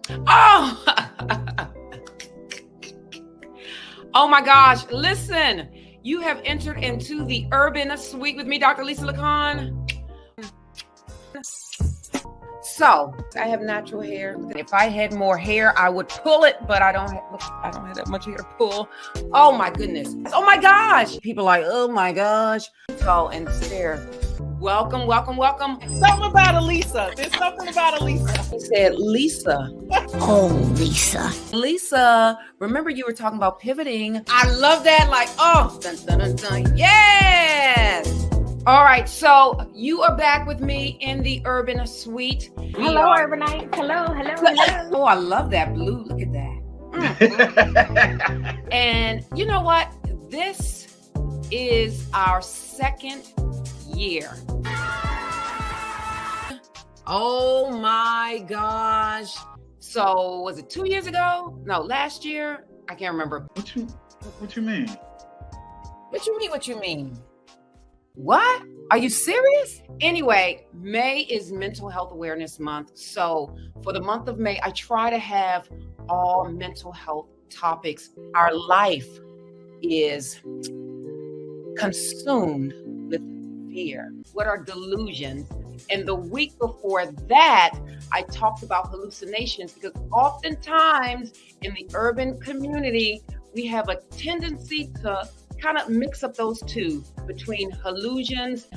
Oh, oh my gosh. Listen, you have entered into the Urban Suite with me, Dr. Lisa LaCon. So I have natural hair. If I had more hair, I would pull it, but I don't have that much hair to pull. Oh my goodness. Oh my gosh. People are like, oh my gosh. So and stare. Welcome, welcome, welcome. Something about Elisa. There's something about Elisa. He said, Lisa. Oh, Lisa. Lisa, remember you were talking about pivoting. I love that. Like, oh, dun, dun, dun, dun. Yes. All right, so you are back with me in the Urban Suite. Hello, Urbanites. Hello. Oh, I love that blue. Look at that. And you know what? This is our second year. Oh my gosh. So was it 2 years ago? No, last year? I can't remember. What you mean? What you mean? What? Are you serious? Anyway, May is Mental Health Awareness Month. So for the month of May, I try to have all mental health topics. Our life is consumed with fear. What are delusions? And the week before that, I talked about hallucinations because oftentimes in the urban community, we have a tendency to kind of mix up those two between hallucinations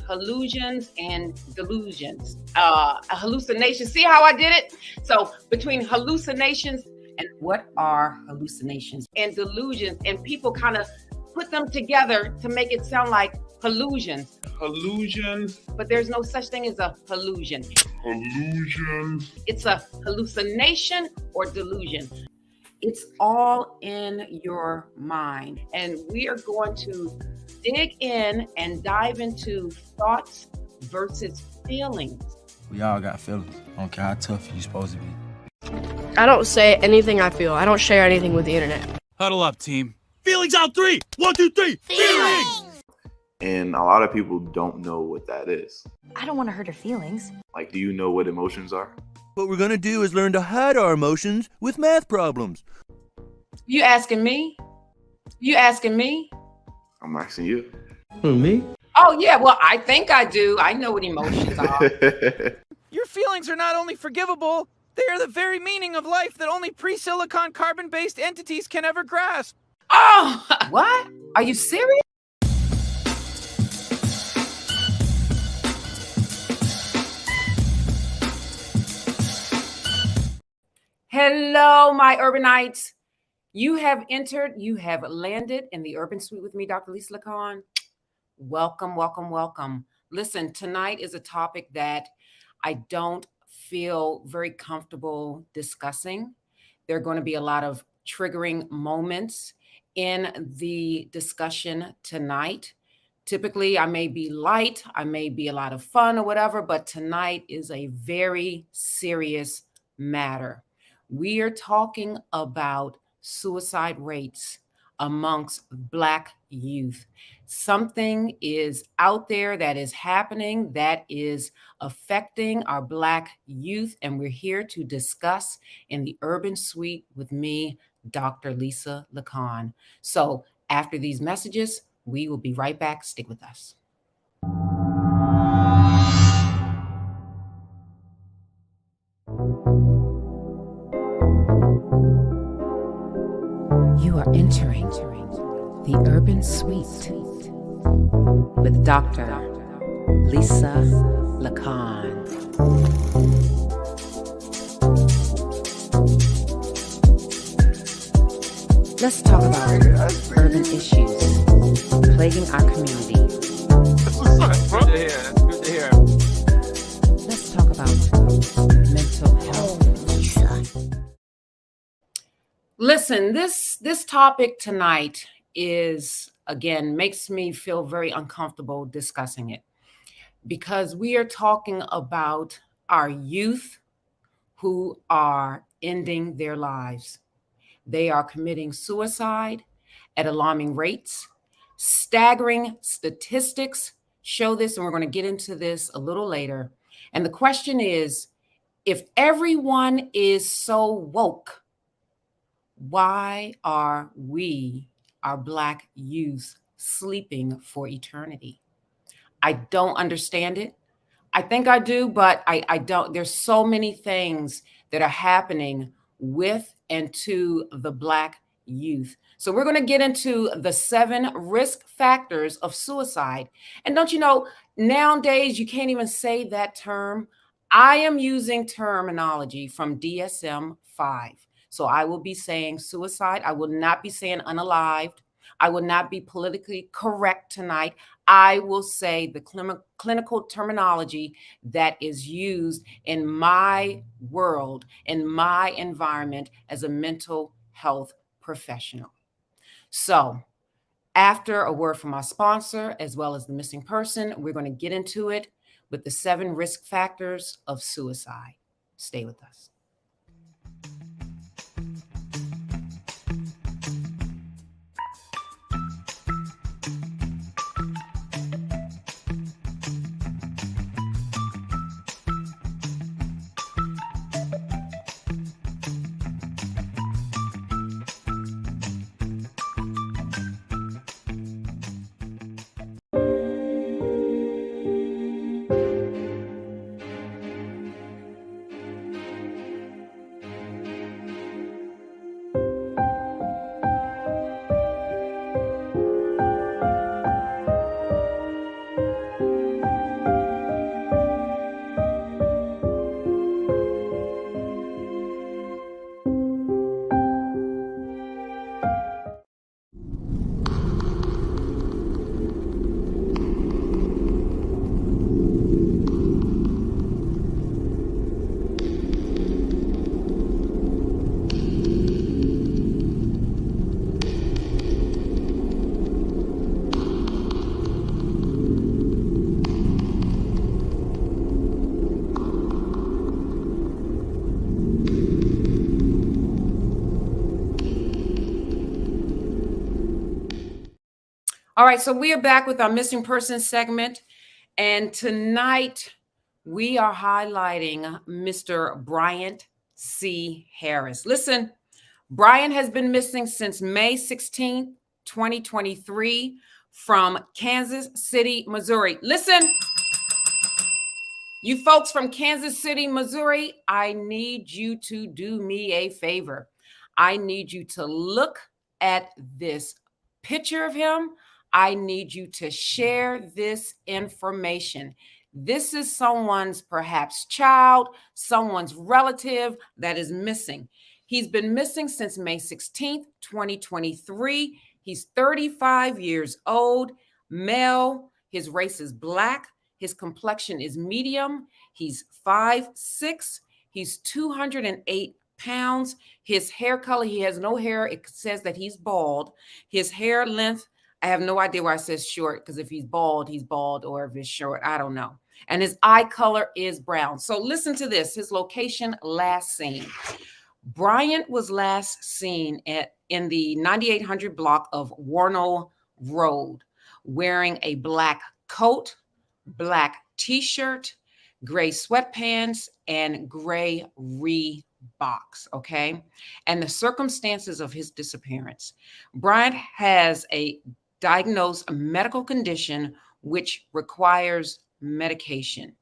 and delusions. A hallucination, see how I did it? So between hallucinations and what are hallucinations and delusions, and people kind of put them together to make it sound like hallusions. But there's no such thing as a hallusion. It's a hallucination or delusion. It's all in your mind. And we are going to dig in and dive into thoughts versus feelings. We all got feelings. I don't care how tough you're supposed to be. I don't say anything I feel. I don't share anything with the internet. Huddle up, team. Feelings out 3. 1, 2, 3. Feelings! And a lot of people don't know what that is. I don't want to hurt her feelings. Like, do you know what emotions are? What we're gonna do is learn to hide our emotions with math problems. You asking me? I'm asking you. Who, me? Oh, yeah. Well, I think I do. I know what emotions are. Your feelings are not only forgivable, they are the very meaning of life that only pre-silicon carbon-based entities can ever grasp. Oh, what? Are you serious? Hello, my urbanites. You have landed in the Urban Suite with me, Dr. Lisa LaCon. Welcome, welcome, welcome. Listen, tonight is a topic that I don't feel very comfortable discussing. There are going to be a lot of triggering moments in the discussion tonight. Typically, I may be light, I may be a lot of fun or whatever, but tonight is a very serious matter. We are talking about suicide rates amongst Black youth. Something is out there that is happening that is affecting our Black youth, and we're here to discuss in the Urban Suite with me, Dr. Lisa LaCon. So after these messages, we will be right back. Stick with us. You are entering the Urban Suite with Dr. Lisa LaCon. Let's talk about urban issues plaguing our community. That's good to hear. That's good to hear. Let's talk about mental health. Lisa. Listen, this topic tonight is, again, makes me feel very uncomfortable discussing it because we are talking about our youth who are ending their lives. They are committing suicide at alarming rates. Staggering statistics show this, and we're going to get into this a little later. And the question is If everyone is so woke, why are we, our Black youth, sleeping for eternity? I don't understand it. I think I do, but I don't. There's so many things that are happening with and to the Black youth. So we're going to get into the 7 risk factors of suicide. And don't you know, nowadays you can't even say that term. I am using terminology from DSM-5. So I will be saying suicide. I will not be saying unalived. I will not be politically correct tonight. I will say the clinical terminology that is used in my world, in my environment as a mental health professional. So, after a word from our sponsor, as well as the missing person, we're going to get into it with the 7 risk factors of suicide. Stay with us. All right, so we are back with our missing person segment. And tonight we are highlighting Mr. Bryant C. Harris. Listen, Bryant has been missing since May 16th, 2023 from Kansas City, Missouri. Listen, you folks from Kansas City, Missouri, I need you to do me a favor. I need you to look at this picture of him. I need you to share this information. This is someone's perhaps child, someone's relative that is missing. He's been missing since May 16th, 2023. He's 35 years old, male. His race is Black. His complexion is medium. He's 5'6". He's 208 pounds. His hair color, he has no hair. It says that he's bald. His hair length, I have no idea why it says short, because if he's bald, or if it's short, I don't know. And his eye color is brown. So listen to this. His location last seen. Bryant was last seen in the 9800 block of Warnell Road, wearing a black coat, black t-shirt, gray sweatpants, and gray Reeboks, okay? And the circumstances of his disappearance. Bryant has a diagnosed medical condition which requires medication.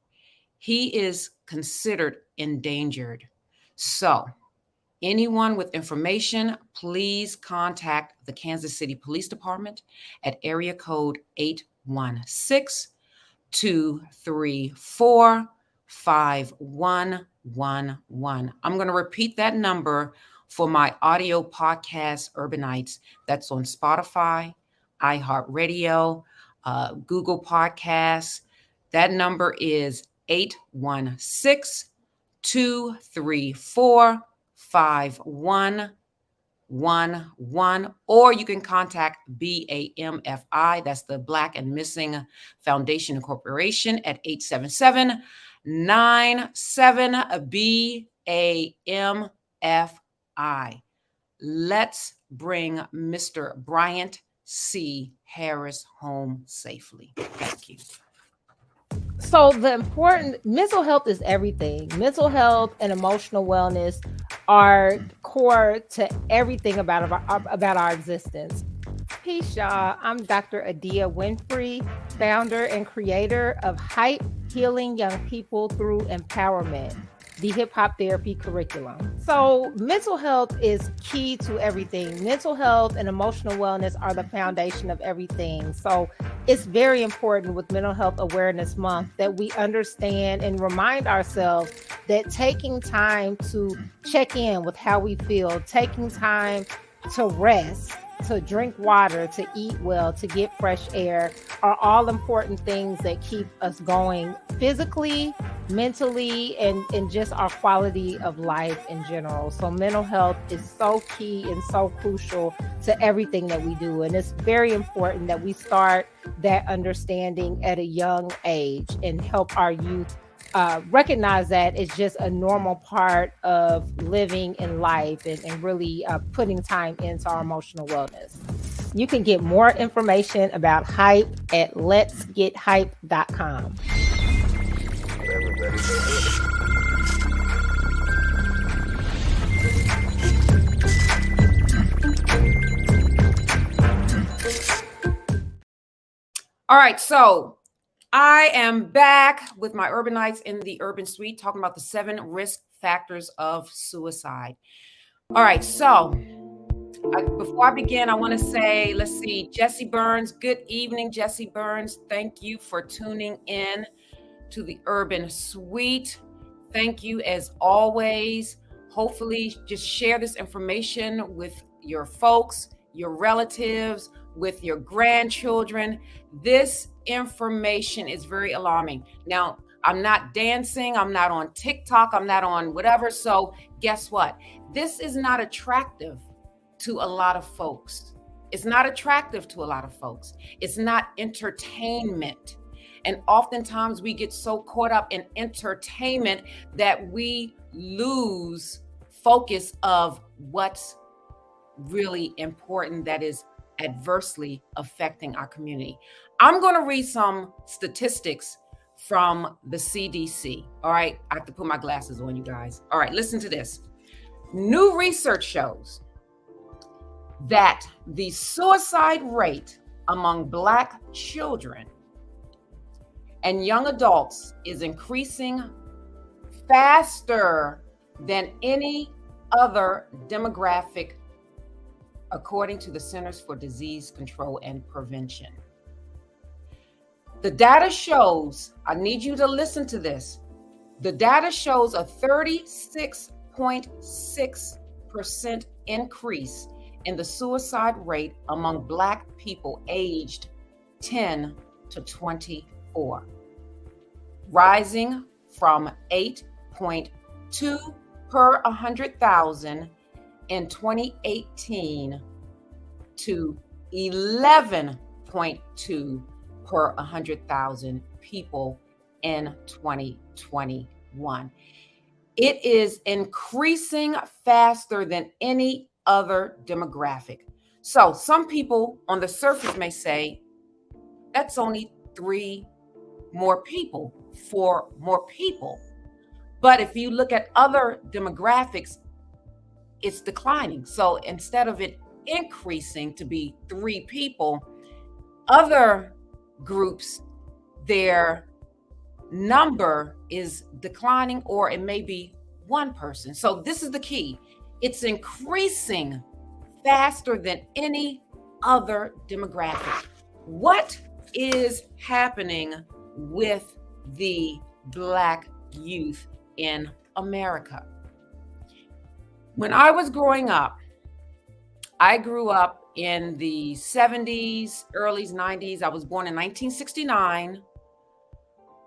He is considered endangered. So, anyone with information, please contact the Kansas City Police Department at area code 816-234-5111. I'm going to repeat that number for my audio podcast, Urbanites. That's on Spotify, iHeartRadio, Google Podcasts. That number is 816-234-5111, or you can contact BAMFI, that's the Black and Missing Foundation Incorporation, at 877-97-BAMFI. Let's bring Mr. Bryant C. Harris home safely. Thank you. So the important mental health is everything. Mental health and emotional wellness are core to everything about our existence. Peace, y'all. I'm Dr. Adia Winfrey, founder and creator of Hype, Healing Young People Through Empowerment, the hip hop therapy curriculum. So mental health is key to everything. Mental health and emotional wellness are the foundation of everything. So it's very important with Mental Health Awareness Month that we understand and remind ourselves that taking time to check in with how we feel, taking time to rest, to drink water, to eat well, to get fresh air are all important things that keep us going physically, mentally, and just our quality of life in general. So mental health is so key and so crucial to everything that we do. And it's very important that we start that understanding at a young age and help our youth recognize that it's just a normal part of living in life and really putting time into our emotional wellness. You can get more information about Hype at letsgethype.com. All right, so I am back with my Urbanites in the Urban Suite talking about the 7 risk factors of suicide. All right, so before I begin, I want to say, let's see, Jesse Burns. Good evening, Jesse Burns. Thank you for tuning in to the Urban Suite. Thank you as always. Hopefully, just share this information with your folks, your relatives, with your grandchildren. This information is very alarming. Now, I'm not dancing. I'm not on TikTok. I'm not on whatever. So guess what? This is not attractive to a lot of folks. It's not attractive to a lot of folks. It's not entertainment. And oftentimes we get so caught up in entertainment that we lose focus of what's really important that is adversely affecting our community. I'm going to read some statistics from the CDC. All right. I have to put my glasses on, you guys. All right. Listen to this. New research shows that the suicide rate among Black children and young adults is increasing faster than any other demographic, according to the Centers for Disease Control and Prevention. The data shows, I need you to listen to this. The data shows a 36.6% increase in the suicide rate among Black people aged 10 to 24, rising from 8.2 per 100,000 in 2018 to 11.2 per 100,000 people in 2021. It is increasing faster than any other demographic. So some people on the surface may say, that's only 3 more people, 4 more people. But if you look at other demographics, it's declining. So instead of it increasing to be 3 people, other groups, their number is declining, or it may be 1 person. So this is the key. It's increasing faster than any other demographic. What is happening with the Black youth in America? When I was growing up, I grew up in the 70s, early 90s. I was born in 1969.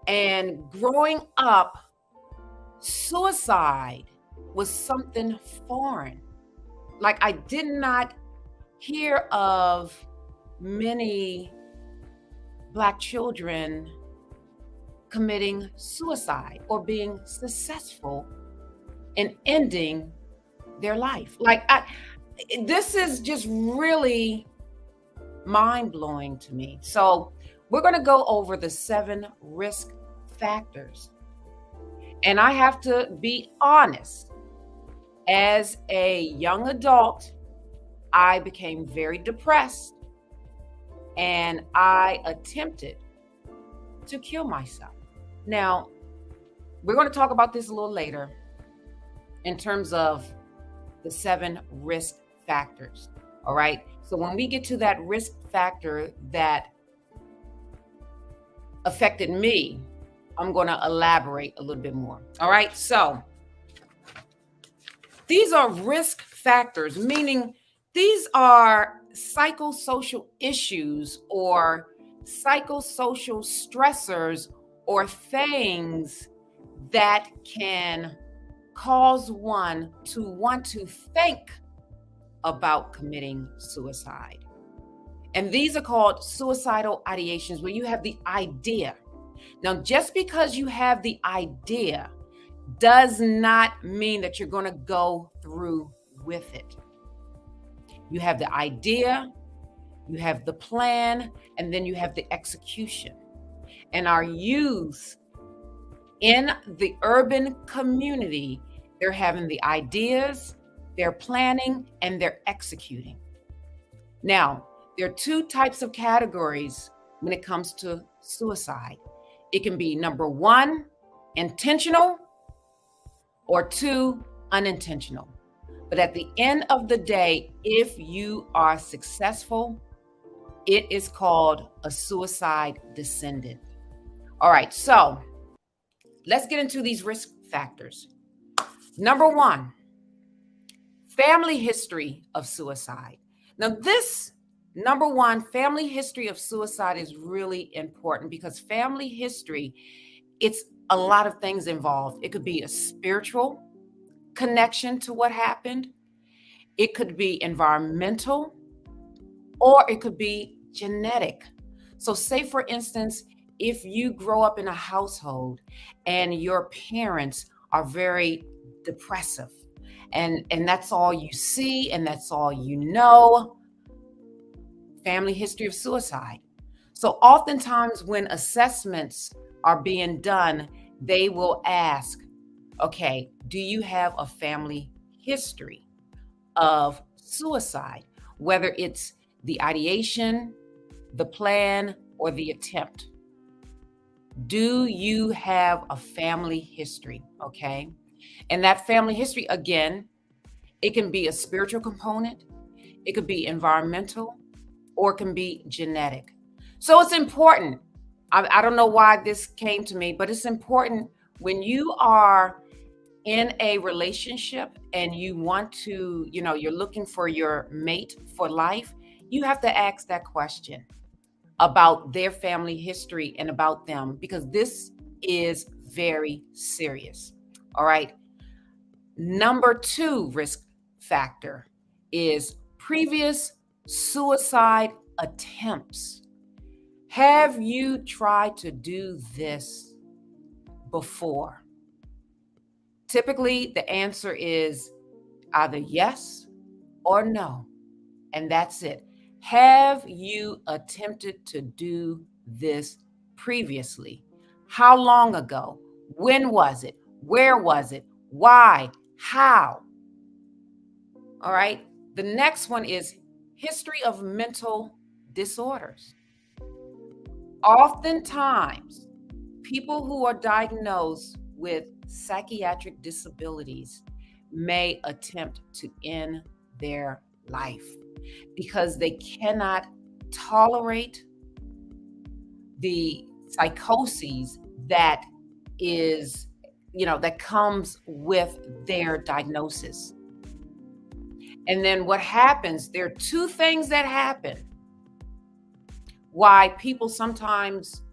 And growing up, suicide was something foreign. Like, I did not hear of many Black children committing suicide or being successful in ending their life. Like, this is just really mind-blowing to me. So we're going to go over the 7 risk factors. And I have to be honest, as a young adult, I became very depressed and I attempted to kill myself. Now, we're going to talk about this a little later in terms of the 7 risk factors. All right. So when we get to that risk factor that affected me, I'm going to elaborate a little bit more. All right. So these are risk factors, meaning these are psychosocial issues or psychosocial stressors or things that can cause one to want to think about committing suicide. And these are called suicidal ideations, where you have the idea. Now, just because you have the idea does not mean that you're going to go through with it. You have the idea, you have the plan, and then you have the execution. And our youth in the urban community, they're having the ideas, they're planning, and they're executing. Now, there are 2 types of categories when it comes to suicide. It can be number 1, intentional, or 2, unintentional. But at the end of the day, if you are successful, it is called a suicide descendant. All right, so let's get into these risk factors. Number 1, family history of suicide. Now, this number 1, family history of suicide is really important because family history, it's a lot of things involved. It could be a spiritual connection to what happened. It could be environmental, or it could be genetic. So say, for instance, if you grow up in a household and your parents are very depressive and that's all you see and that's all you know, family history of suicide. So oftentimes when assessments are being done, they will ask, okay, do you have a family history of suicide? Whether it's the ideation, the plan, or the attempt. Do you have a family history? Okay. And that family history, again, it can be a spiritual component, it could be environmental, or it can be genetic. So it's important. I don't know why this came to me, but it's important when you are in a relationship and you want to, you're looking for your mate for life, you have to ask that question about their family history and about them, because this is very serious. All right. Number 2 risk factor is previous suicide attempts. Have you tried to do this before? Typically, the answer is either yes or no, and that's it. Have you attempted to do this previously? How long ago? When was it? Where was it? Why? How? All right. The next one is history of mental disorders. Oftentimes, people who are diagnosed with psychiatric disabilities may attempt to end their life because they cannot tolerate the psychoses that is, that comes with their diagnosis. And then what happens, there are 2 things that happen why people sometimes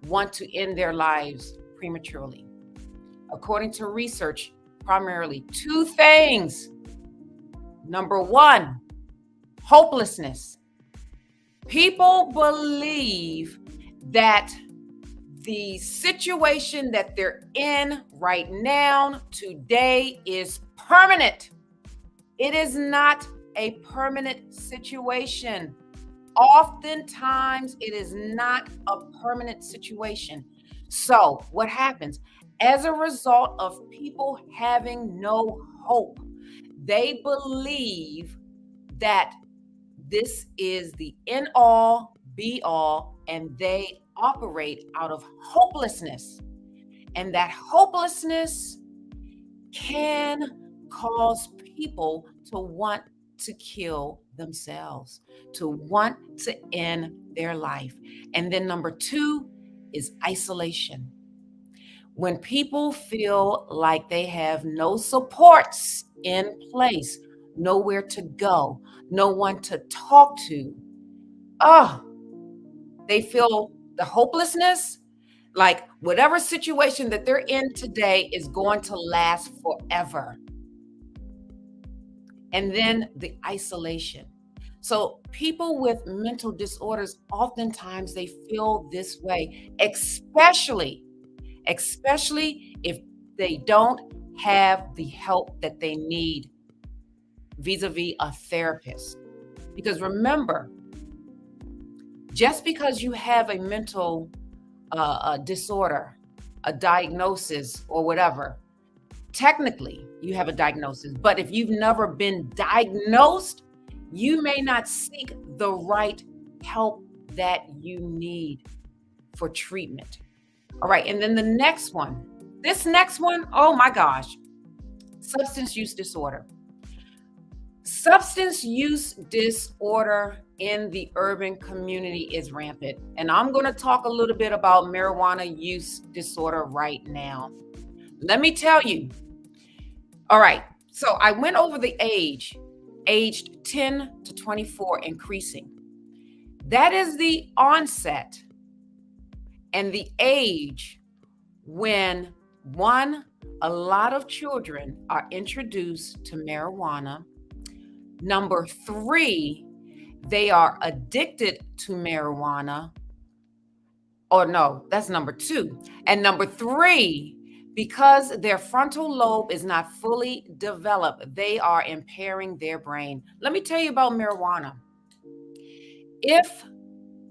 want to end their lives prematurely. According to research, primarily 2 things. Number 1, hopelessness. People believe that the situation that they're in right now, today, is permanent. It is not a permanent situation. Oftentimes, it is not a permanent situation. So what happens? As a result of people having no hope, they believe that this is the end all, be all, and they operate out of hopelessness. And that hopelessness can cause people to want to kill themselves, to want to end their life. And then number 2 is isolation. When people feel like they have no supports in place, nowhere to go, no one to talk to, they feel the hopelessness, like whatever situation that they're in today is going to last forever. And then the isolation. So people with mental disorders, oftentimes they feel this way, especially if they don't have the help that they need vis-a-vis a therapist. Because remember, just because you have a mental disorder, a diagnosis or whatever, technically you have a diagnosis, but if you've never been diagnosed, you may not seek the right help that you need for treatment. All right, and then this next one, oh my gosh, substance use disorder. Substance use disorder in the urban community is rampant. And I'm going to talk a little bit about marijuana use disorder right now. Let me tell you. All right, so I went over the aged 10 to 24 increasing. That is the onset and the age when, one, a lot of children are introduced to marijuana. Number 3, they are addicted to marijuana. Or no, that's number 2. And number 3, because their frontal lobe is not fully developed, they are impairing their brain. Let me tell you about marijuana. If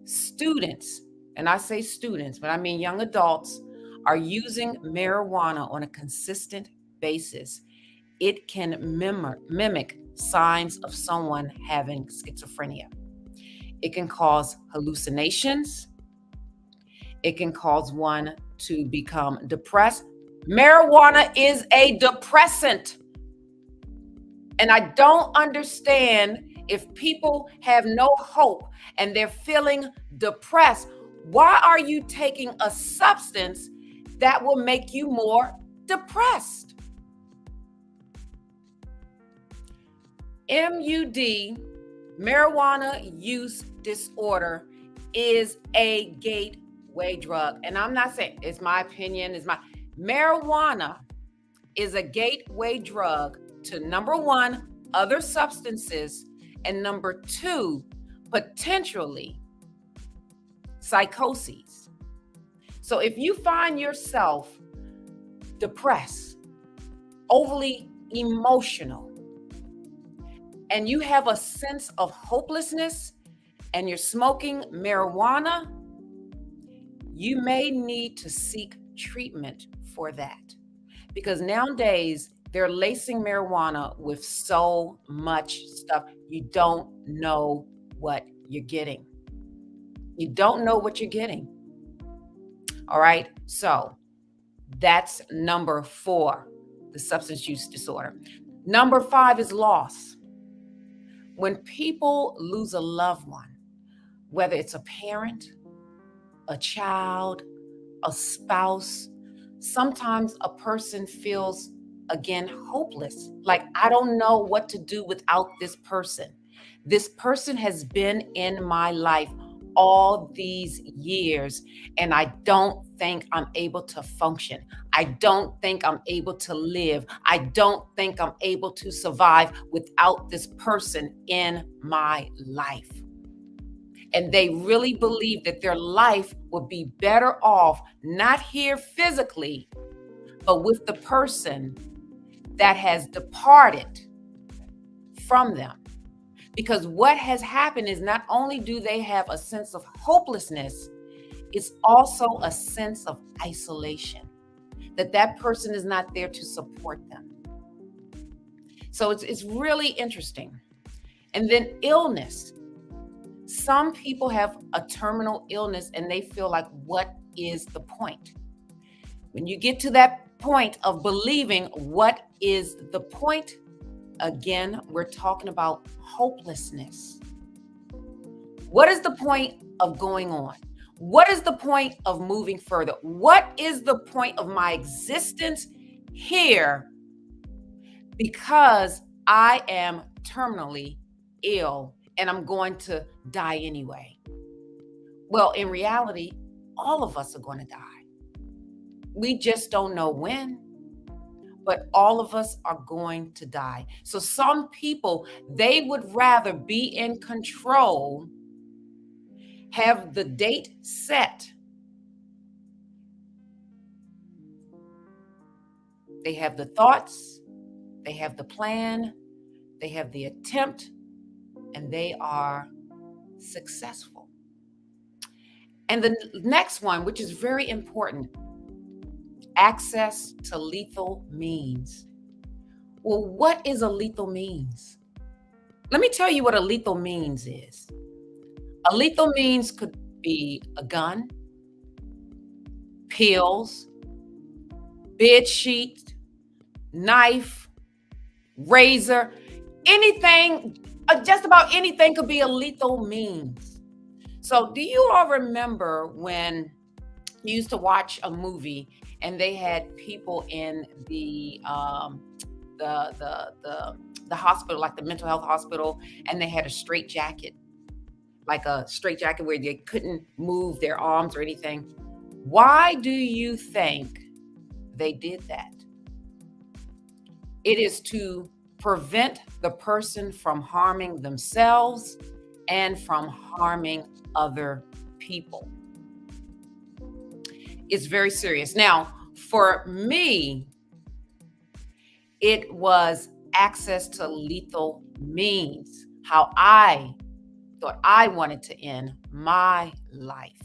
students, and I say students, but I mean young adults, are using marijuana on a consistent basis, it can mimic signs of someone having schizophrenia. It can cause hallucinations. It can cause one to become depressed. Marijuana is a depressant. And I don't understand, if people have no hope and they're feeling depressed, why are you taking a substance that will make you more depressed? MUD, marijuana use disorder, is a gateway drug. And I'm not saying, it's my opinion, marijuana is a gateway drug to, number 1, other substances, and number 2, potentially psychoses. So if you find yourself depressed, overly emotional, and you have a sense of hopelessness and you're smoking marijuana, you may need to seek treatment for that. Because nowadays, they're lacing marijuana with so much stuff. You don't know what you're getting. You don't know what you're getting. All right. So that's number 4, the substance use disorder. Number 5 is loss. When people lose a loved one, whether it's a parent, a child, a spouse, sometimes a person feels, again, hopeless. Like, I don't know what to do without this person. This person has been in my life all these years, and I don't think I'm able to function. I don't think I'm able to live. I don't think I'm able to survive without this person in my life. And they really believe that their life would be better off, not here physically, but with the person that has departed from them. Because what has happened is, not only do they have a sense of hopelessness, It's also a sense of isolation, that person is not there to support them. So it's really interesting. And then illness. Some people have a terminal illness and they feel like, what is the point? When you get to that point of believing, what is the point? Again, we're talking about hopelessness. What is the point of going on? What is the point of moving further? What is the point of my existence here? Because I am terminally ill and I'm going to die anyway. Well, in reality, all of us are going to die. We just don't know when, but all of us are going to die. So some people, they would rather be in control, have the date set. They have the thoughts, they have the plan, they have the attempt, and they are successful. And the next one, which is very important, access to lethal means. Well, what is a lethal means? Let me tell you what a lethal means is. A lethal means could be a gun, pills, bed sheet, knife, razor, anything, just about anything could be a lethal means. So do you all remember when you used to watch a movie and they had people in the hospital, like the mental health hospital, and they had a straitjacket, like a straitjacket where they couldn't move their arms or anything? Why do you think they did that? It is to prevent the person from harming themselves and from harming other people. It's very serious. Now, for me, it was access to lethal means, how I thought I wanted to end my life.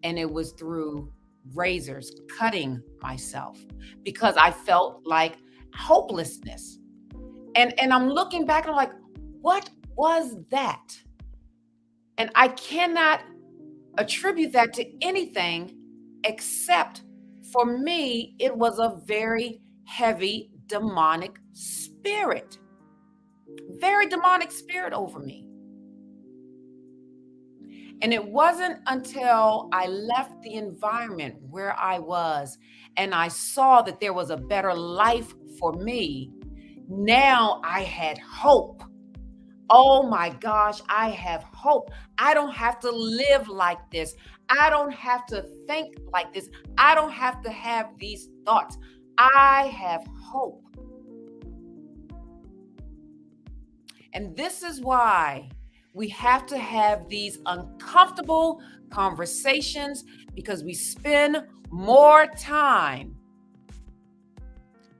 And it was through razors, cutting myself, because I felt like hopelessness. And I'm looking back and I'm like, what was that? And I cannot attribute that to anything except, for me, it was a very heavy demonic spirit. Very demonic spirit over me. And it wasn't until I left the environment where I was and I saw that there was a better life for me. Now I had hope. Oh my gosh, I have hope. I don't have to live like this. I don't have to think like this. I don't have to have these thoughts. I have hope. And this is why we have to have these uncomfortable conversations, because we spend more time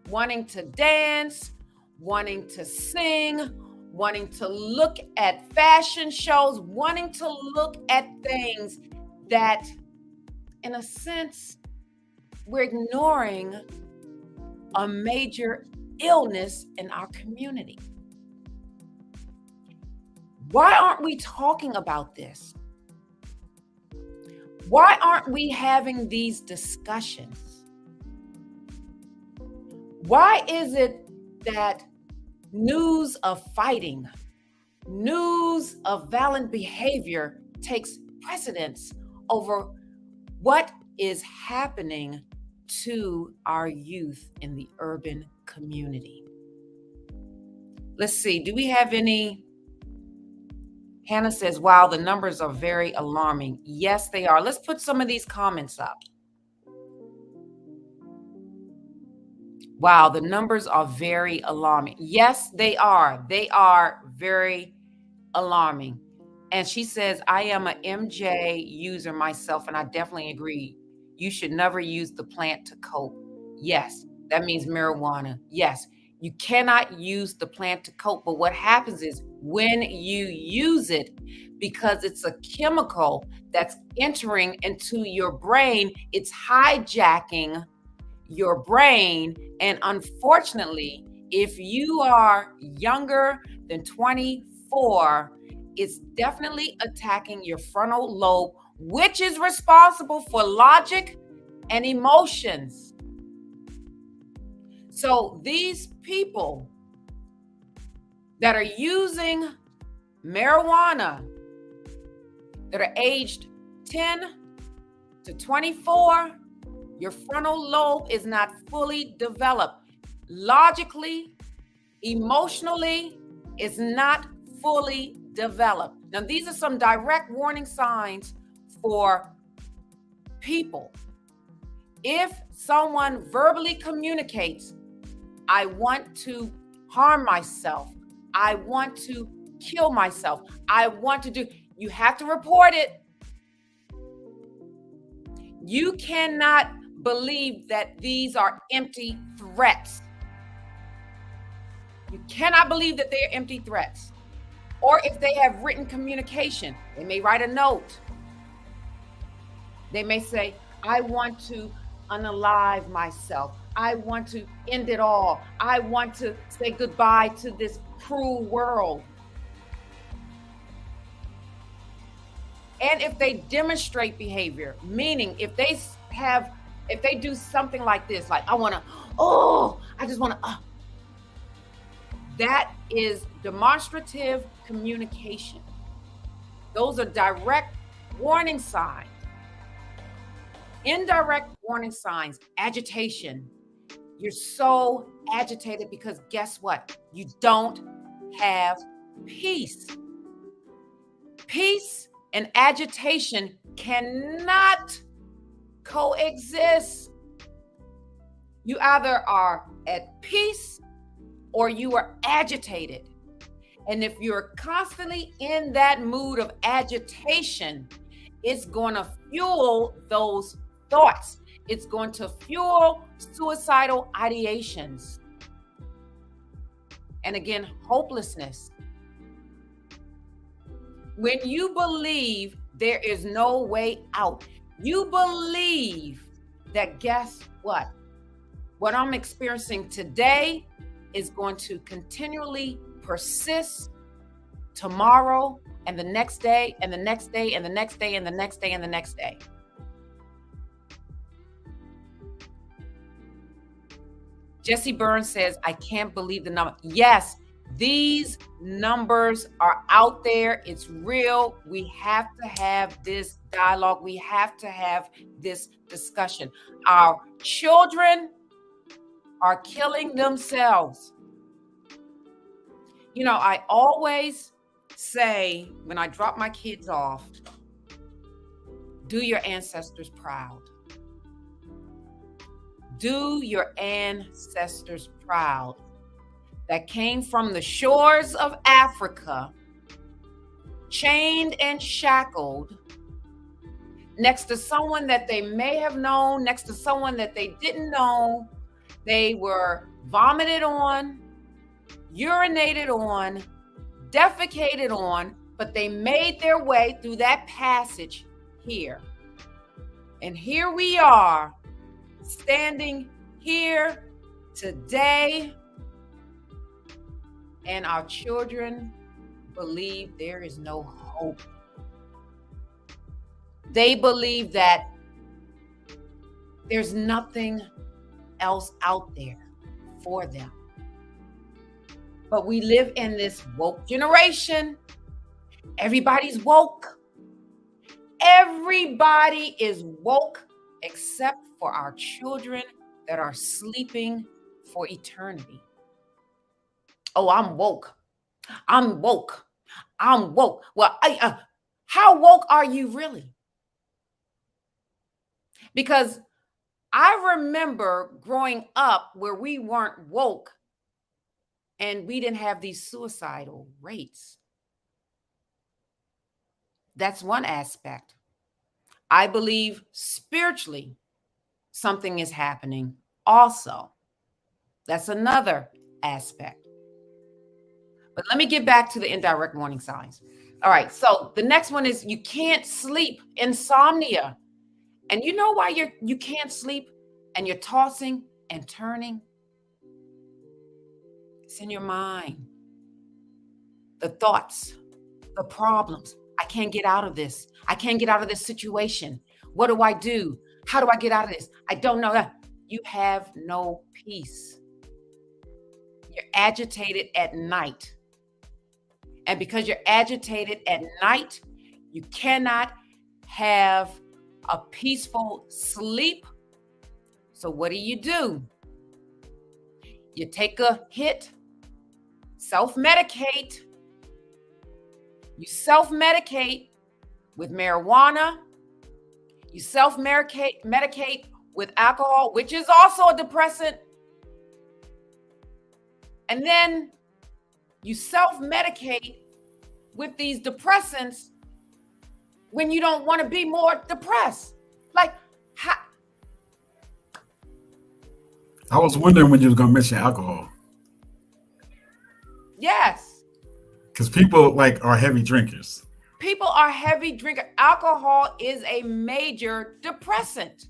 wanting to dance, wanting to sing, wanting to look at fashion shows, wanting to look at things that, in a sense, we're ignoring a major illness in our community. Why aren't we talking about this? Why aren't we having these discussions? Why is it that news of fighting, news of violent behavior takes precedence over what is happening to our youth in the urban community? Let's see, do we have any? Hannah says, wow, the numbers are very alarming. Yes, they are. Let's put some of these comments up. Wow, the numbers are very alarming. Yes, they are. They are very alarming. And she says, I am an MJ user myself, and I definitely agree. You should never use the plant to cope. Yes, that means marijuana. Yes, you cannot use the plant to cope. But what happens is when you use it, because it's a chemical that's entering into your brain. It's hijacking your brain. And unfortunately, if you are younger than 24, it's definitely attacking your frontal lobe, which is responsible for logic and emotions. So these people that are using marijuana, that are aged 10 to 24, your frontal lobe is not fully developed. Logically, emotionally, it's not fully developed. Now, these are some direct warning signs for people. If someone verbally communicates, I want to harm myself, I want to kill myself, I want to do, you have to report it. You cannot believe that these are empty threats. You cannot believe that they are empty threats. Or if they have written communication, they may write a note. They may say, I want to unalive myself. I want to end it all. I want to say goodbye to this cruel world. And if they demonstrate behavior, meaning if they do something like this, like I just want to, that is demonstrative communication. Those are direct warning signs. Indirect warning signs, agitation. You're so agitated because guess what? You don't have peace. Peace and agitation cannot coexist. You either are at peace or you are agitated. And if you're constantly in that mood of agitation, it's going to fuel those thoughts. It's going to fuel suicidal ideations. And again, hopelessness. When you believe there is no way out, you believe that guess what? What I'm experiencing today is going to continually persist tomorrow and the next day and the next day and the next day and the next day and the next day. Jesse Burns says, I can't believe the number. Yes, these numbers are out there. It's real. We have to have this dialogue. We have to have this discussion. Our children are killing themselves. You know, I always say when I drop my kids off, do your ancestors proud. Do your ancestors proud that came from the shores of Africa, chained and shackled, next to someone that they may have known, next to someone that they didn't know. They were vomited on, urinated on, defecated on, but they made their way through that passage here. And here we are, standing here today, and our children believe there is no hope. They believe that there's nothing else out there for them. But we live in this woke generation. Everybody's woke. Everybody is woke except for our children that are sleeping for eternity. Oh, I'm woke. I'm woke. I'm woke. Well, how woke are you really? Because I remember growing up where we weren't woke and we didn't have these suicidal rates. That's one aspect. I believe spiritually something is happening also. That's another aspect. But let me get back to the indirect warning signs. All right. So the next one is you can't sleep, insomnia. And you know why you can't sleep and you're tossing and turning? It's in your mind. The thoughts, the problems. I can't get out of this. I can't get out of this situation. What do I do? How do I get out of this? I don't know. You have no peace. You're agitated at night. And because you're agitated at night, you cannot have a peaceful sleep. So what do? You take a hit, self-medicate. You self-medicate with marijuana. You self-medicate with alcohol, which is also a depressant. And then you self-medicate with these depressants when you don't want to be more depressed. Like, how? I was wondering when you was gonna mention alcohol. Yes. Because people are heavy drinkers. People are heavy drinkers. Alcohol is a major depressant.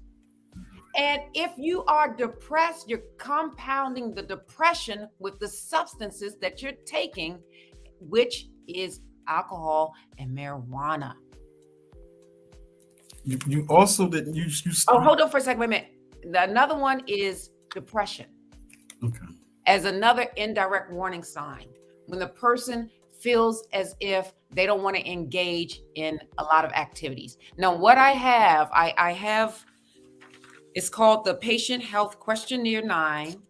And if you are depressed, you're compounding the depression with the substances that you're taking, which is alcohol and marijuana. You also didn't use. Oh, hold on for a second. Wait a minute. Another one is depression. Okay. As another indirect warning sign. When the person feels as if they don't want to engage in a lot of activities. Now, what I have, it's called the Patient Health Questionnaire 9.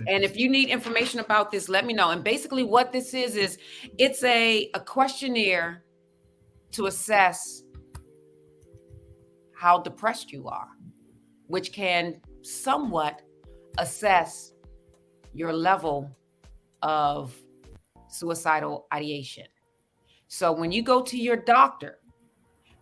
And if you need information about this, let me know. And basically what this is it's a questionnaire to assess how depressed you are, which can somewhat assess your level of suicidal ideation. So when you go to your doctor,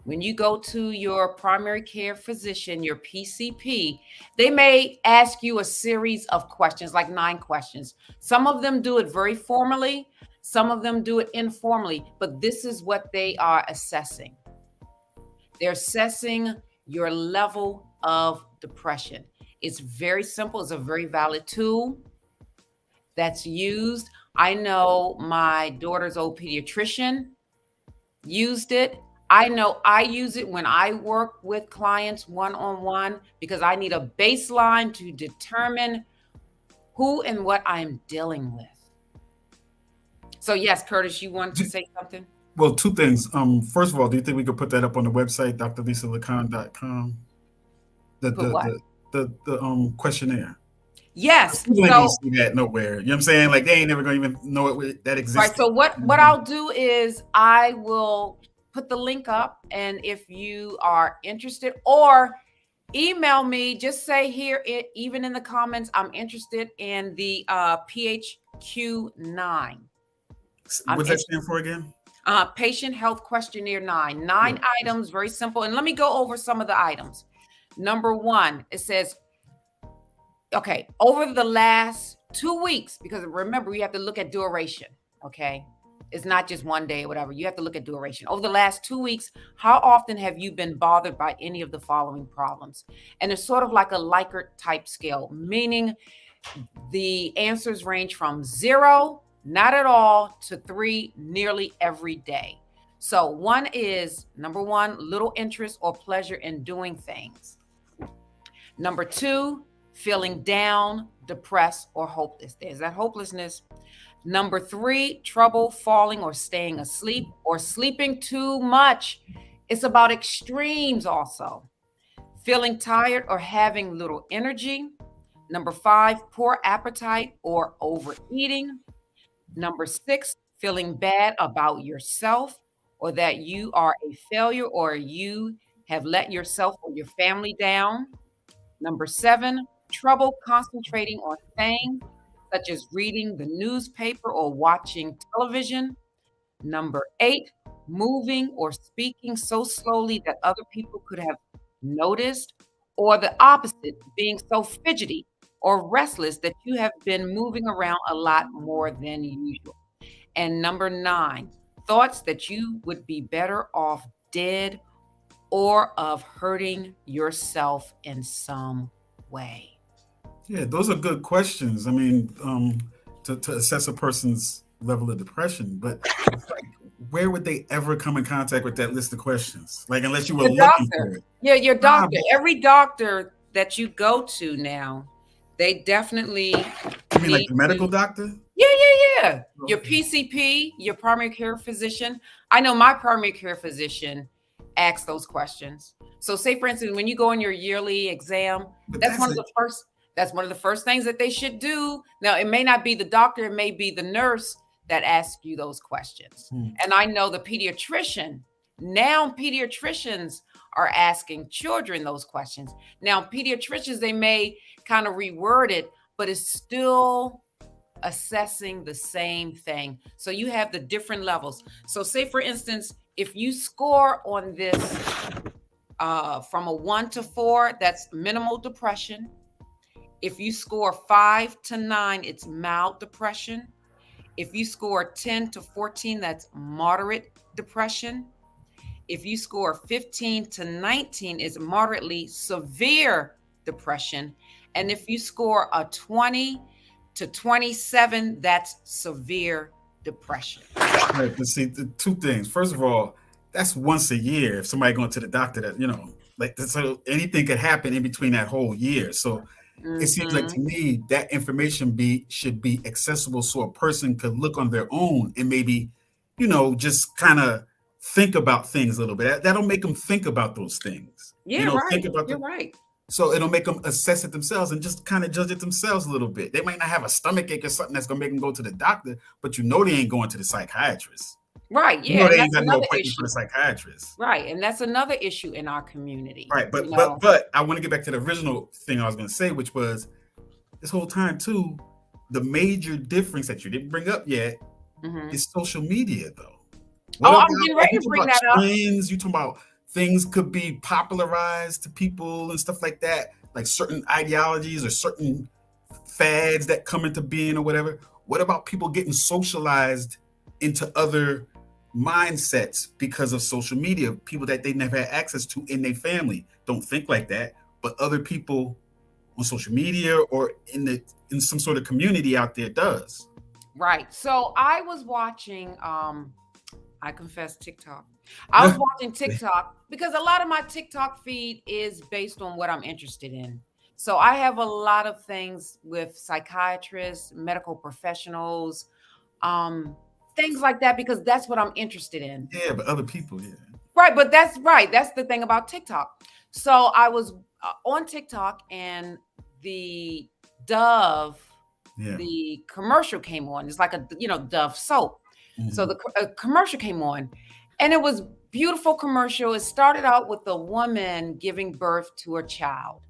when you go to your primary care physician, your PCP, they may ask you a series of questions, like 9 questions. Some of them do it very formally. Some of them do it informally, but this is what they are assessing. They're assessing your level of depression. It's very simple. It's a very valid tool that's used. I know my daughter's old pediatrician used it. I know I use it when I work with clients one-on-one because I need a baseline to determine who and what I'm dealing with. So yes, Curtis, you wanted to say something? Well, 2 things. First of all, do you think we could put that up on the website, drlisalacon.com? The questionnaire. Yes. People ain't gonna see that nowhere. You know what I'm saying? Like they ain't never gonna even know that exists. Right. So what I'll do is I will put the link up, and if you are interested, or email me, just say here, even in the comments, I'm interested in the PHQ-9. What's that stand for again? Patient Health Questionnaire 9. 9 items, very simple. And let me go over some of the items. Number 1, it says, okay, over the last 2 weeks, because remember, you have to look at duration, okay? It's not just one day or whatever. You have to look at duration. Over the last 2 weeks, how often have you been bothered by any of the following problems? And it's sort of like a Likert type scale, meaning the answers range from 0, not at all, to 3, nearly every day. So 1 is, number 1, little interest or pleasure in doing things. Number 2, feeling down, depressed, or hopeless. There's that hopelessness. Number 3, trouble falling or staying asleep or sleeping too much. It's about extremes also. Feeling tired or having little energy. Number 5, poor appetite or overeating. Number 6, feeling bad about yourself or that you are a failure or you have let yourself or your family down. Number 7, trouble concentrating on things such as reading the newspaper or watching television. Number 8, moving or speaking so slowly that other people could have noticed, or the opposite, being so fidgety or restless, that you have been moving around a lot more than usual. And number 9, thoughts that you would be better off dead or of hurting yourself in some way. Yeah, those are good questions. I mean, to assess a person's level of depression, but like, where would they ever come in contact with that list of questions? Like, unless you were Your looking doctor. for it. Yeah, your doctor. Every doctor that you go to now, they definitely You mean like the medical doctor? Yeah. Your Okay. PCP, your primary care physician. I know my primary care physician asks those questions. So say for instance, when you go on your yearly exam, that's one of the first things that they should do. Now, it may not be the doctor, it may be the nurse that asks you those questions. And I know the pediatrician, now pediatricians are asking children those questions. Now, pediatricians, they may kind of reword it, but it's still assessing the same thing. So you have the different levels. So say for instance, if you score on this from a 1 to 4, that's minimal depression. If you score 5 to 9, it's mild depression. If you score 10 to 14, that's moderate depression. If you score 15 to 19, it's moderately severe depression. And if you score a 20 to 27, that's severe depression. Right, but see, the 2 things. First of all, that's once a year. If somebody going to the doctor, that like, so anything could happen in between that whole year. So it seems like to me that information should be accessible, so a person could look on their own and maybe, just kind of think about things a little bit. That'll make them think about those things. Yeah, right. Think about You're right. So it'll make them assess it themselves and just kind of judge it themselves a little bit. They might not have a stomach ache or something that's gonna make them go to the doctor, but they ain't going to the psychiatrist. Right. Yeah. They ain't got no appointment for the psychiatrist. Right. And that's another issue in our community. Right. But I want to get back to the original thing I was gonna say, which was this whole time too, the major difference that you didn't bring up yet is social media though. I'm getting ready to bring that up. Trends, you talking about things could be popularized to people and stuff like that, like certain ideologies or certain fads that come into being or whatever. What about people getting socialized into other mindsets because of social media? People that they never had access to in their family don't think like that, but other people on social media or in some sort of community out there does. Right. So I was watching, I confess, TikTok. I was watching TikTok because a lot of my TikTok feed is based on what I'm interested in. So I have a lot of things with psychiatrists, medical professionals, things like that, because that's what I'm interested in. Yeah, but other people, yeah. Right, but that's right. That's the thing about TikTok. So I was on TikTok and the Dove, the commercial came on. It's like a, Dove soap. So the commercial came on. And it was beautiful commercial. It started out with a woman giving birth to a child.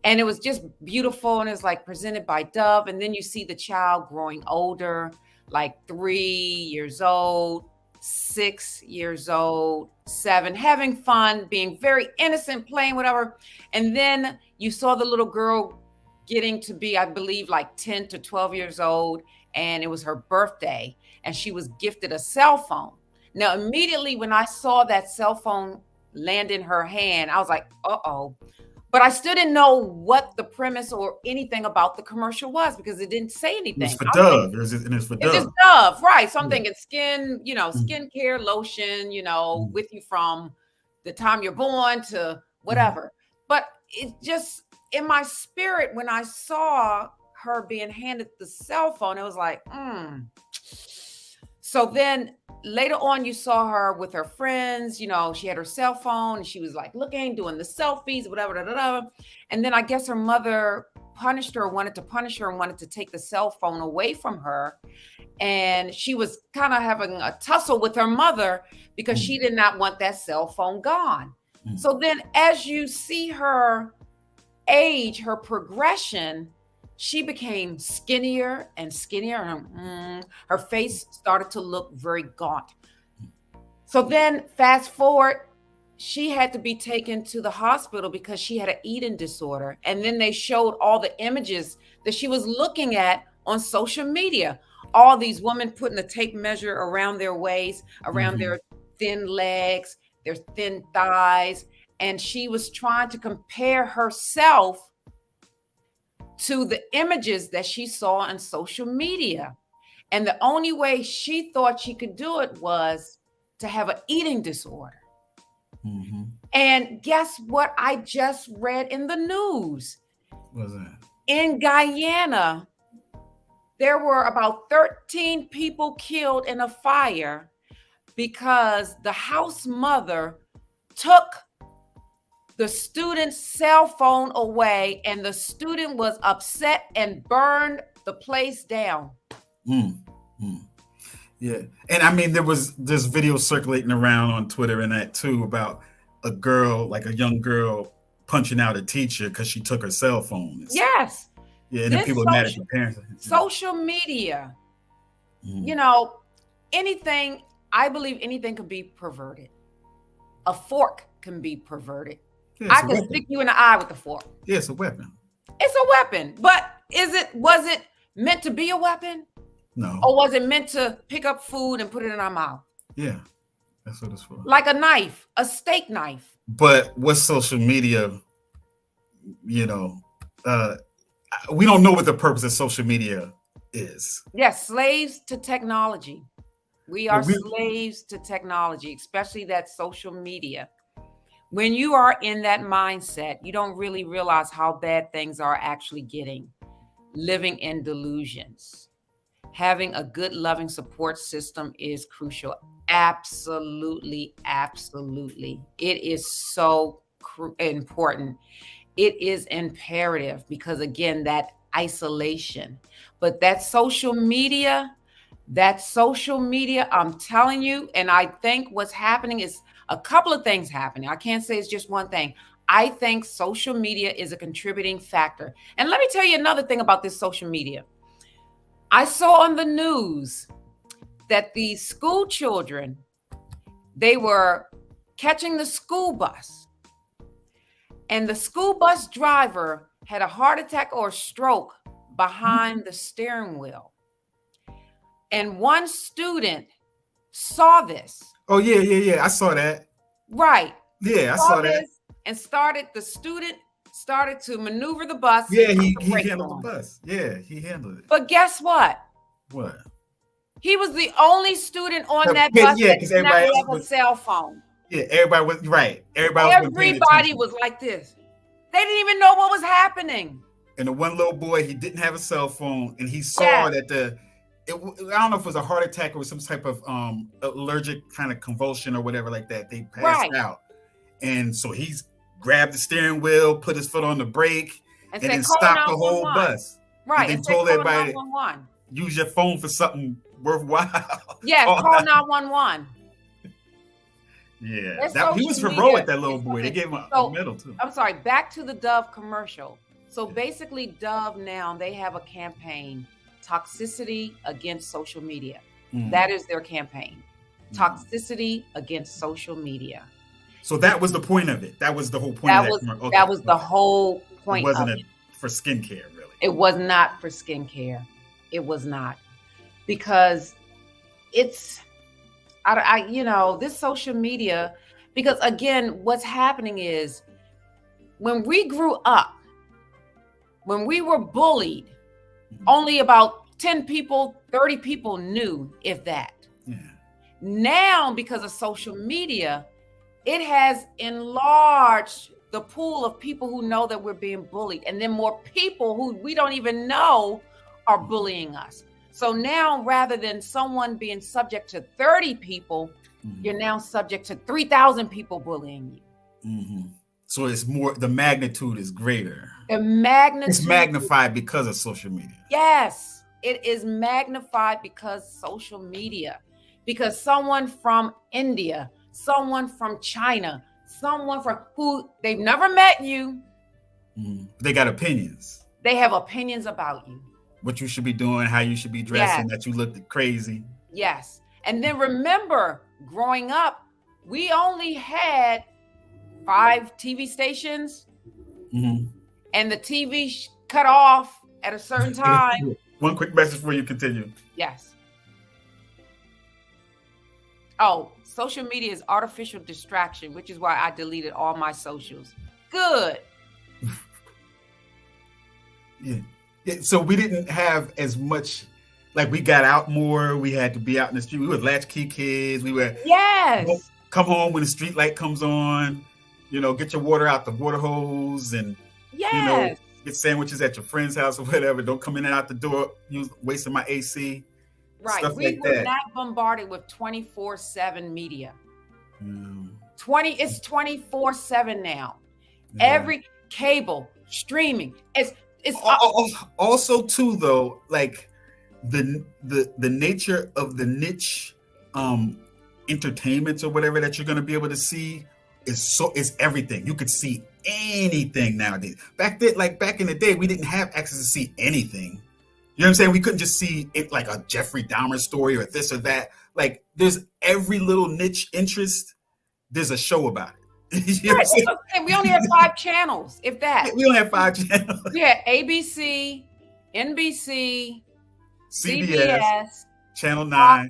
And it was just beautiful. And it's like presented by Dove. And then you see the child growing older, like 3 years old, 6 years old, 7, having fun, being very innocent, playing whatever. And then you saw the little girl getting to be, I believe, like 10 to 12 years old. And it was her birthday. And she was gifted a cell phone. Now, immediately when I saw that cell phone land in her hand, I was like, uh-oh. But I still didn't know what the premise or anything about the commercial was because it didn't say anything. It's for Dove. It's for Dove. It's just Dove, right? So I'm thinking skin, skincare, lotion, with you from the time you're born to whatever. But it just, in my spirit, when I saw her being handed the cell phone, it was like, So then later on, you saw her with her friends, she had her cell phone and she was like looking, doing the selfies, whatever. And then I guess her mother wanted to punish her and wanted to take the cell phone away from her. And she was kind of having a tussle with her mother because she did not want that cell phone gone. So then as you see her age, her progression, she became skinnier and skinnier. And her face started to look very gaunt. So then fast forward, she had to be taken to the hospital because she had an eating disorder. And then they showed all the images that she was looking at on social media. All these women putting a tape measure around their waist, around their thin legs, their thin thighs. And she was trying to compare herself to the images that she saw on social media. And the only way she thought she could do it was to have an eating disorder. And guess what I just read in the news? What was that? In Guyana, there were about 13 people killed in a fire because the house mother took the student's cell phone away, and the student was upset and burned the place down. Yeah. And I mean, there was this video circulating around on Twitter and that too about a girl, like a young girl, punching out a teacher because she took her cell phone. Yes. Yeah. And then people are mad at the parents. Social media, you know, anything, I believe anything can be perverted. A fork can be perverted. Yeah, I can stick you in the eye with a fork. Yeah, it's a weapon. It's a weapon. But was it meant to be a weapon? No. Or was it meant to pick up food and put it in our mouth? Yeah, that's what it's for. Like a knife, a steak knife. But what's social media, you know, we don't know what the purpose of social media is. Yes, slaves to technology. We are slaves to technology, especially that social media. When you are in that mindset, you don't really realize how bad things are actually getting. Living in delusions. Having a good, loving support system is crucial. Absolutely, absolutely. It is so important. It is imperative because, again, that isolation. But that social media, I'm telling you, and I think what's happening is a couple of things happening. I can't say it's just one thing. I think social media is a contributing factor. And let me tell you another thing about this social media. I saw on the news that the school children, they were catching the school bus, and the school bus driver had a heart attack or a stroke behind the steering wheel. And one student saw this. Oh, yeah. I saw that. Right. Yeah, I saw that. And the student started to maneuver the bus. Yeah, he handled the bus. Yeah, he handled it. But guess what? What? He was the only student on that bus that did not have a cell phone. Yeah, everybody was right. Everybody was like this. They didn't even know what was happening. And the one little boy, he didn't have a cell phone, and he saw that I don't know if it was a heart attack or some type of allergic kind of convulsion or whatever like that. They passed out. And so he's grabbed the steering wheel, put his foot on the brake, and then stopped the whole bus. Right. And then told everybody, use your phone for something worthwhile. Yes, call 911. Yeah, he was heroic, that little boy. They gave him a medal too. I'm sorry, back to the Dove commercial. So basically, Dove now, they have a campaign, Toxicity Against Social Media. That is their campaign. Toxicity Against Social Media. So that was the point of it. That was the whole point of that commercial. That was the whole point of it. For skincare, really. It was not for skincare. It was not. Because it's, this social media, because again, what's happening is when we grew up, when we were bullied, only about 10 people, 30 people knew, if that. Yeah. Now, because of social media, it has enlarged the pool of people who know that we're being bullied. And then more people who we don't even know are bullying us. So now, rather than someone being subject to 30 people, you're now subject to 3,000 people bullying you. So it's more, the magnitude is greater. It's magnified because of social media. Yes, it is magnified because social media. Because someone from India, someone from China, someone from who they've never met you. They got opinions. They have opinions about you. What you should be doing, how you should be dressing, that you look crazy. Yes. And then remember, growing up, we only had 5 TV stations, Mhm. and the TV cut off at a certain time. One quick message before you continue. Yes. Oh, social media is artificial distraction, which is why I deleted all my socials. Good. Yeah. So we didn't have as much, like we got out more. We had to be out in the street. We were latchkey kids. We were Yes. come home when the street light comes on. Get your water out the water hose and Yes. get sandwiches at your friend's house or whatever. Don't come in and out the door. You wasting my AC. Right. Stuff We like were that. not bombarded with 24/7 media. Mm. It's 24/7 now. Yeah. Every cable, streaming, it's Also too though, like the nature of the niche entertainments or whatever that you're going to be able to see is everything. You could see anything nowadays. Back in the day, we didn't have access to see anything. You know what I'm saying? We couldn't just see it like a Jeffrey Dahmer story or this or that. Like there's every little niche interest, there's a show about it. You know what I'm saying? we only have 5 channels, if that. We only have 5 channels. We had ABC, NBC, CBS, CBS, Channel 9.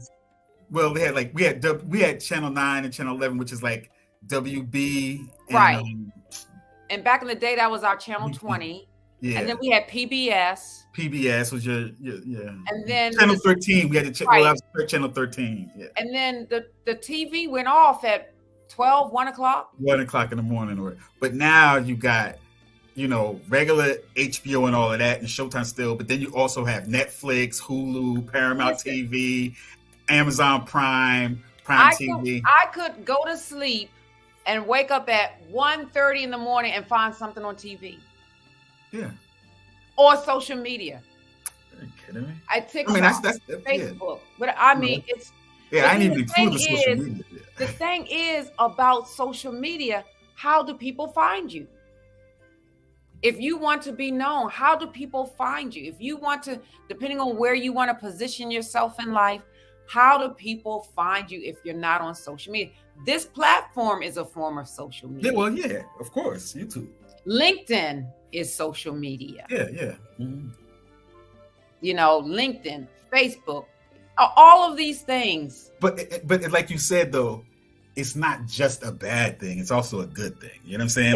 Well, we had Channel 9 and Channel 11, which is like WB. And, right. And back in the day, that was our Channel 20. Yeah. And then we had PBS. PBS was your And then Channel 13. We had to right. well, I was Channel 13. Yeah. And then the TV went off at 12, 1 o'clock. 1 o'clock in the morning. But now you got, regular HBO and all of that and Showtime still. But then you also have Netflix, Hulu, Paramount TV, Amazon Prime TV. I could go to sleep and wake up at 1:30 in the morning and find something on TV. Yeah. Or social media. Are you kidding me? TikTok, that's Facebook. Yeah. But I mean, it's... Yeah, I didn't even include the social media. Yeah. The thing is about social media, how do people find you? If you want to be known, how do people find you? If you want to, depending on where you want to position yourself in life, how do people find you if you're not on social media? This platform is a form of social media. Yeah, well, yeah, of course, YouTube. LinkedIn is social media. Yeah. Mm-hmm. LinkedIn, Facebook, all of these things. But like you said, though, it's not just a bad thing. It's also a good thing. You know what I'm saying?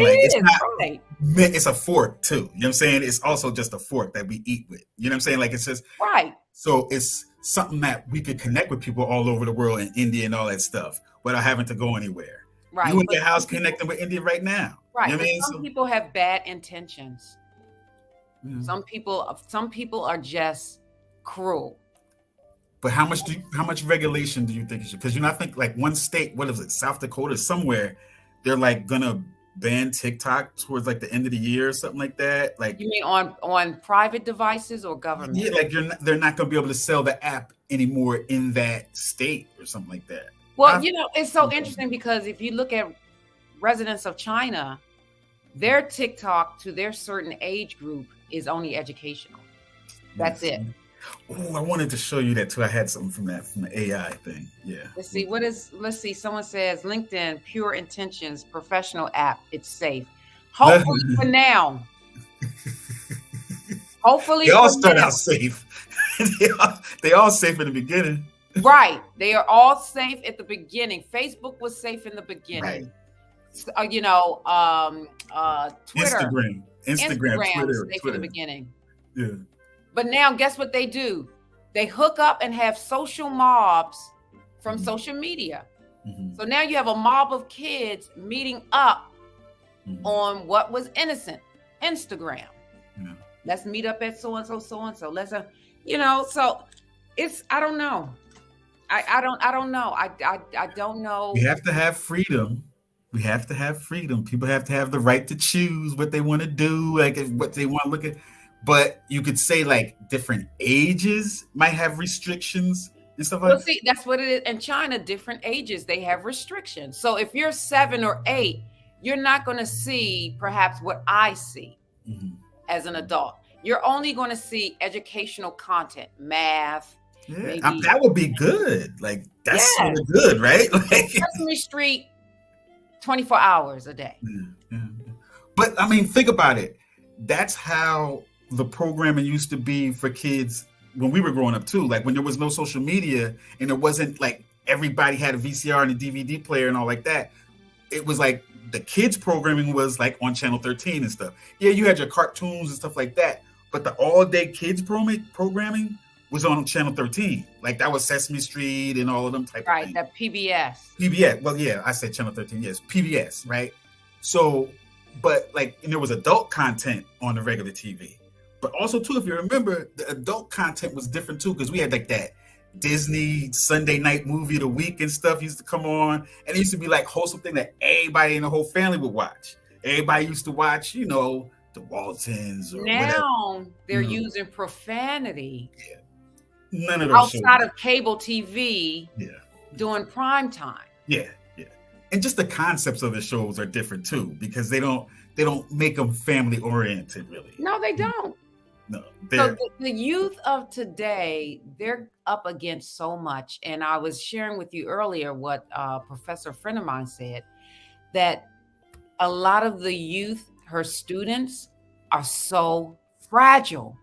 It's a fork too. You know what I'm saying? It's also just a fork that we eat with. You know what I'm saying? Like it's just right. So it's something that we could connect with people all over the world in India and all that stuff without having to go anywhere. Right. You in your house connecting with India right now. Right. You know what I mean? Some people have bad intentions. Mm-hmm. Some people are just cruel. But how much regulation do you think it should? Because I think like one state, what is it, South Dakota, somewhere, they're like gonna ban TikTok towards like the end of the year or something like that. Like you mean on private devices or government? Yeah, like they're not gonna be able to sell the app anymore in that state or something like that. Well, it's so interesting because if you look at residents of China, their TikTok to their certain age group is only educational. That's it. Oh, I wanted to show you that too. I had something from the AI thing. Yeah. Let's see. Someone says LinkedIn, pure intentions, professional app. It's safe. Hopefully for now. Hopefully they all start out safe. they all safe in the beginning. Right. They are all safe at the beginning. Facebook was safe in the beginning. Right. Twitter. Instagram, Twitter, safe in the beginning. Yeah. But now, guess what they do? They hook up and have social mobs from social media. Mm-hmm. So now you have a mob of kids meeting up on what was innocent, Instagram. Yeah. Let's meet up at so-and-so, so-and-so. Let's, so it's, I don't know. I don't know. I don't know. We have to have freedom. We have to have freedom. People have to have the right to choose what they want to do, like what they want to look at. But you could say like different ages might have restrictions and stuff like that. Well, see, that's what it is. In China, different ages, they have restrictions. So if you're 7 or 8, you're not going to see perhaps what I see as an adult. You're only going to see educational content, math. Yeah, that would be good. Like that's sort of good, right? Like Sesame Street 24 hours a day. Yeah. But I mean, think about it. That's how the programming used to be for kids when we were growing up too. Like when there was no social media and it wasn't like everybody had a VCR and a DVD player and all like that. It was like the kids programming was like on channel 13 and stuff. Yeah, you had your cartoons and stuff like that, but the all-day kids programming was on channel 13. Like that was Sesame Street and all of them type of things. Right, the PBS. PBS. Well, yeah, I said channel 13. Yes, PBS, right? So, but like, and there was adult content on the regular TV. But also too, if you remember, the adult content was different too, because we had like that Disney Sunday night movie of the week and stuff used to come on, and it used to be like wholesome thing that everybody in the whole family would watch. Everybody used to watch, you know, the Waltons or now whatever. they're using profanity. Yeah. None of those outside shows. of cable TV. Yeah. During prime time. Yeah. And just the concepts of the shows are different too, because they don't make them family oriented really. No, they don't. No. So the youth of today, they're up against so much. And I was sharing with you earlier what a professor friend of mine said, that a lot of the youth, her students, are so fragile.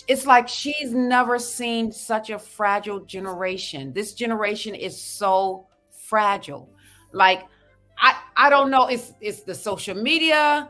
It's like she's never seen such a fragile generation. This generation is so fragile. Like, I don't know, it's the social media,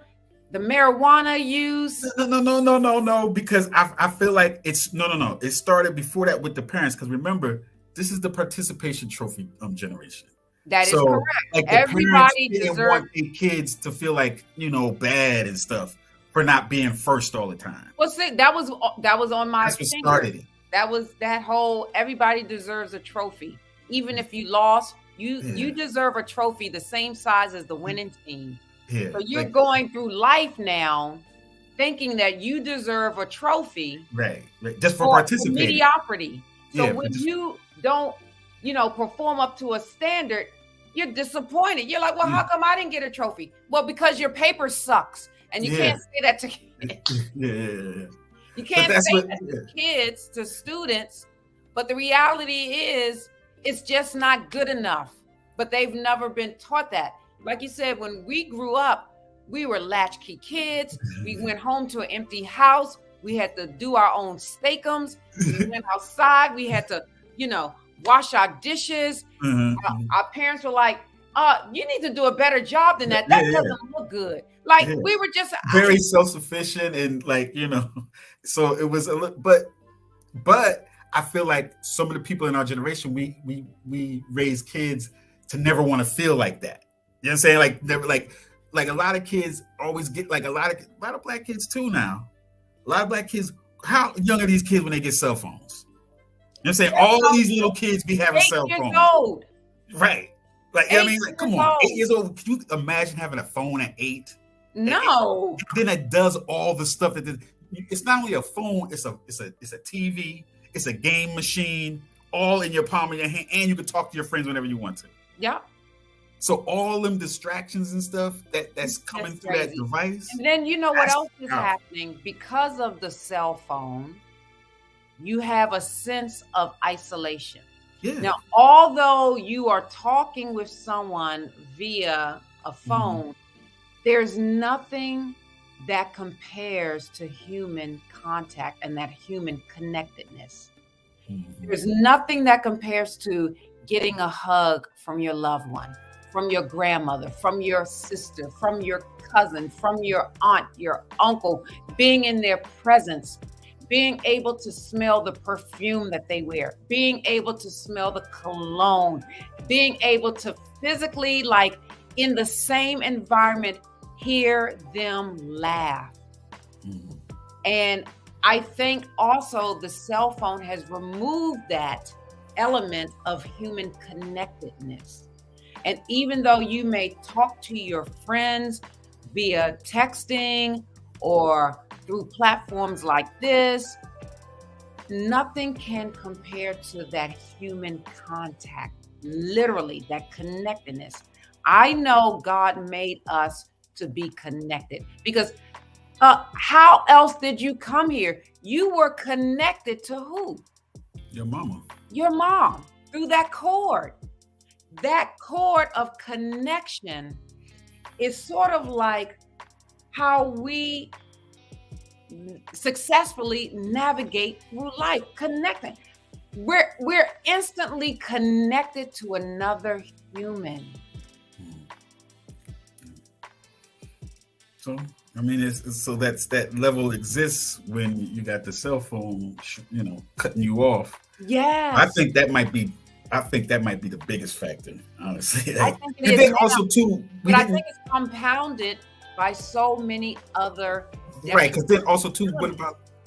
the marijuana use. No, because I feel like it's no. It started before that with the parents, because remember, this is the participation trophy generation. That is correct. Like everybody didn't want their kids to feel like, you know, bad and stuff for not being first all the time. Well, see, that was on my That's what finger. started it. That was that whole everybody deserves a trophy. Even if you lost, you deserve a trophy the same size as the winning team. Yeah. So you're going through life now thinking that you deserve a trophy. Right. Just for participating. Mediocrity. So Yeah, when you don't, perform up to a standard, you're disappointed. You're like, well, how come I didn't get a trophy? Well, because your paper sucks. And you can't say that to kids. You can't say that to kids, to students. But the reality is, it's just not good enough. But they've never been taught that. Like you said, when we grew up, we were latchkey kids. We went home to an empty house. We had to do our own steakums. We went outside. We had to, wash our dishes. Our parents were like, you need to do a better job than that. That doesn't look good. Like we were just very self-sufficient and so it was a little, but I feel like some of the people in our generation, we raise kids to never want to feel like that. You know what I'm saying? Like never, like a lot of kids always get, like a lot of black kids too now. A lot of black kids, how young are these kids when they get cell phones? You know what I'm saying? All these little kids be having cell phones. 8 years old. Right. Like, I mean, come on, 8 years old. Can you imagine having a phone at 8? No. Then it does all the stuff it's not only a phone, it's a TV, it's a game machine, all in your palm of your hand, and you can talk to your friends whenever you want to. Yeah. So all them distractions and stuff that's coming through that device. And then what else is happening? Because of the cell phone, you have a sense of isolation. Yeah. Now, although you are talking with someone via a phone, there's nothing that compares to human contact and that human connectedness. There's nothing that compares to getting a hug from your loved one, from your grandmother, from your sister, from your cousin, from your aunt, your uncle, being in their presence, being able to smell the perfume that they wear, being able to smell the cologne, being able to physically, like in the same environment, hear them laugh. And I think also the cell phone has removed that element of human connectedness. And even though you may talk to your friends via texting or through platforms like this, nothing can compare to that human contact, literally that connectedness. I know God made us to be connected because how else did you come here? You were connected to who? Your mama. Your mom, through that cord. That cord of connection is sort of like how we successfully navigate through life, connecting. We're instantly connected to another human. So I mean, so that level exists when you got the cell phone, cutting you off. Yes. I think that might be the biggest factor, honestly. I think it and is then now, also too, but I think it's compounded by so many other. Right, because then also too,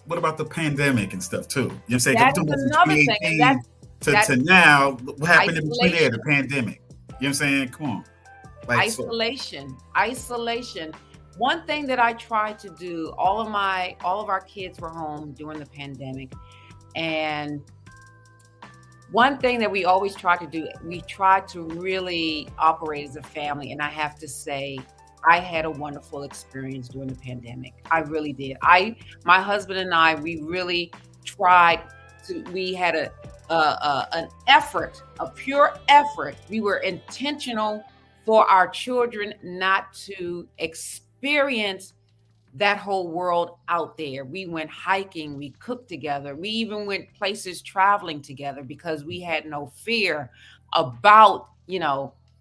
what about the pandemic and stuff too? You know what I'm saying? That is another thing, and to now, what happened in between there? The isolation. pandemic. You know what I'm saying? Come on. Isolation. One thing that I tried to do, all of our kids were home during the pandemic, and one thing that we always try to do, we try to really operate as a family. And I have to say, I had a wonderful experience during the pandemic. I really did. My husband and I, we really tried to, we had an effort, a pure effort. We were intentional for our children not to experience that whole world out there. We went hiking, we cooked together, we even went places traveling together because we had no fear about,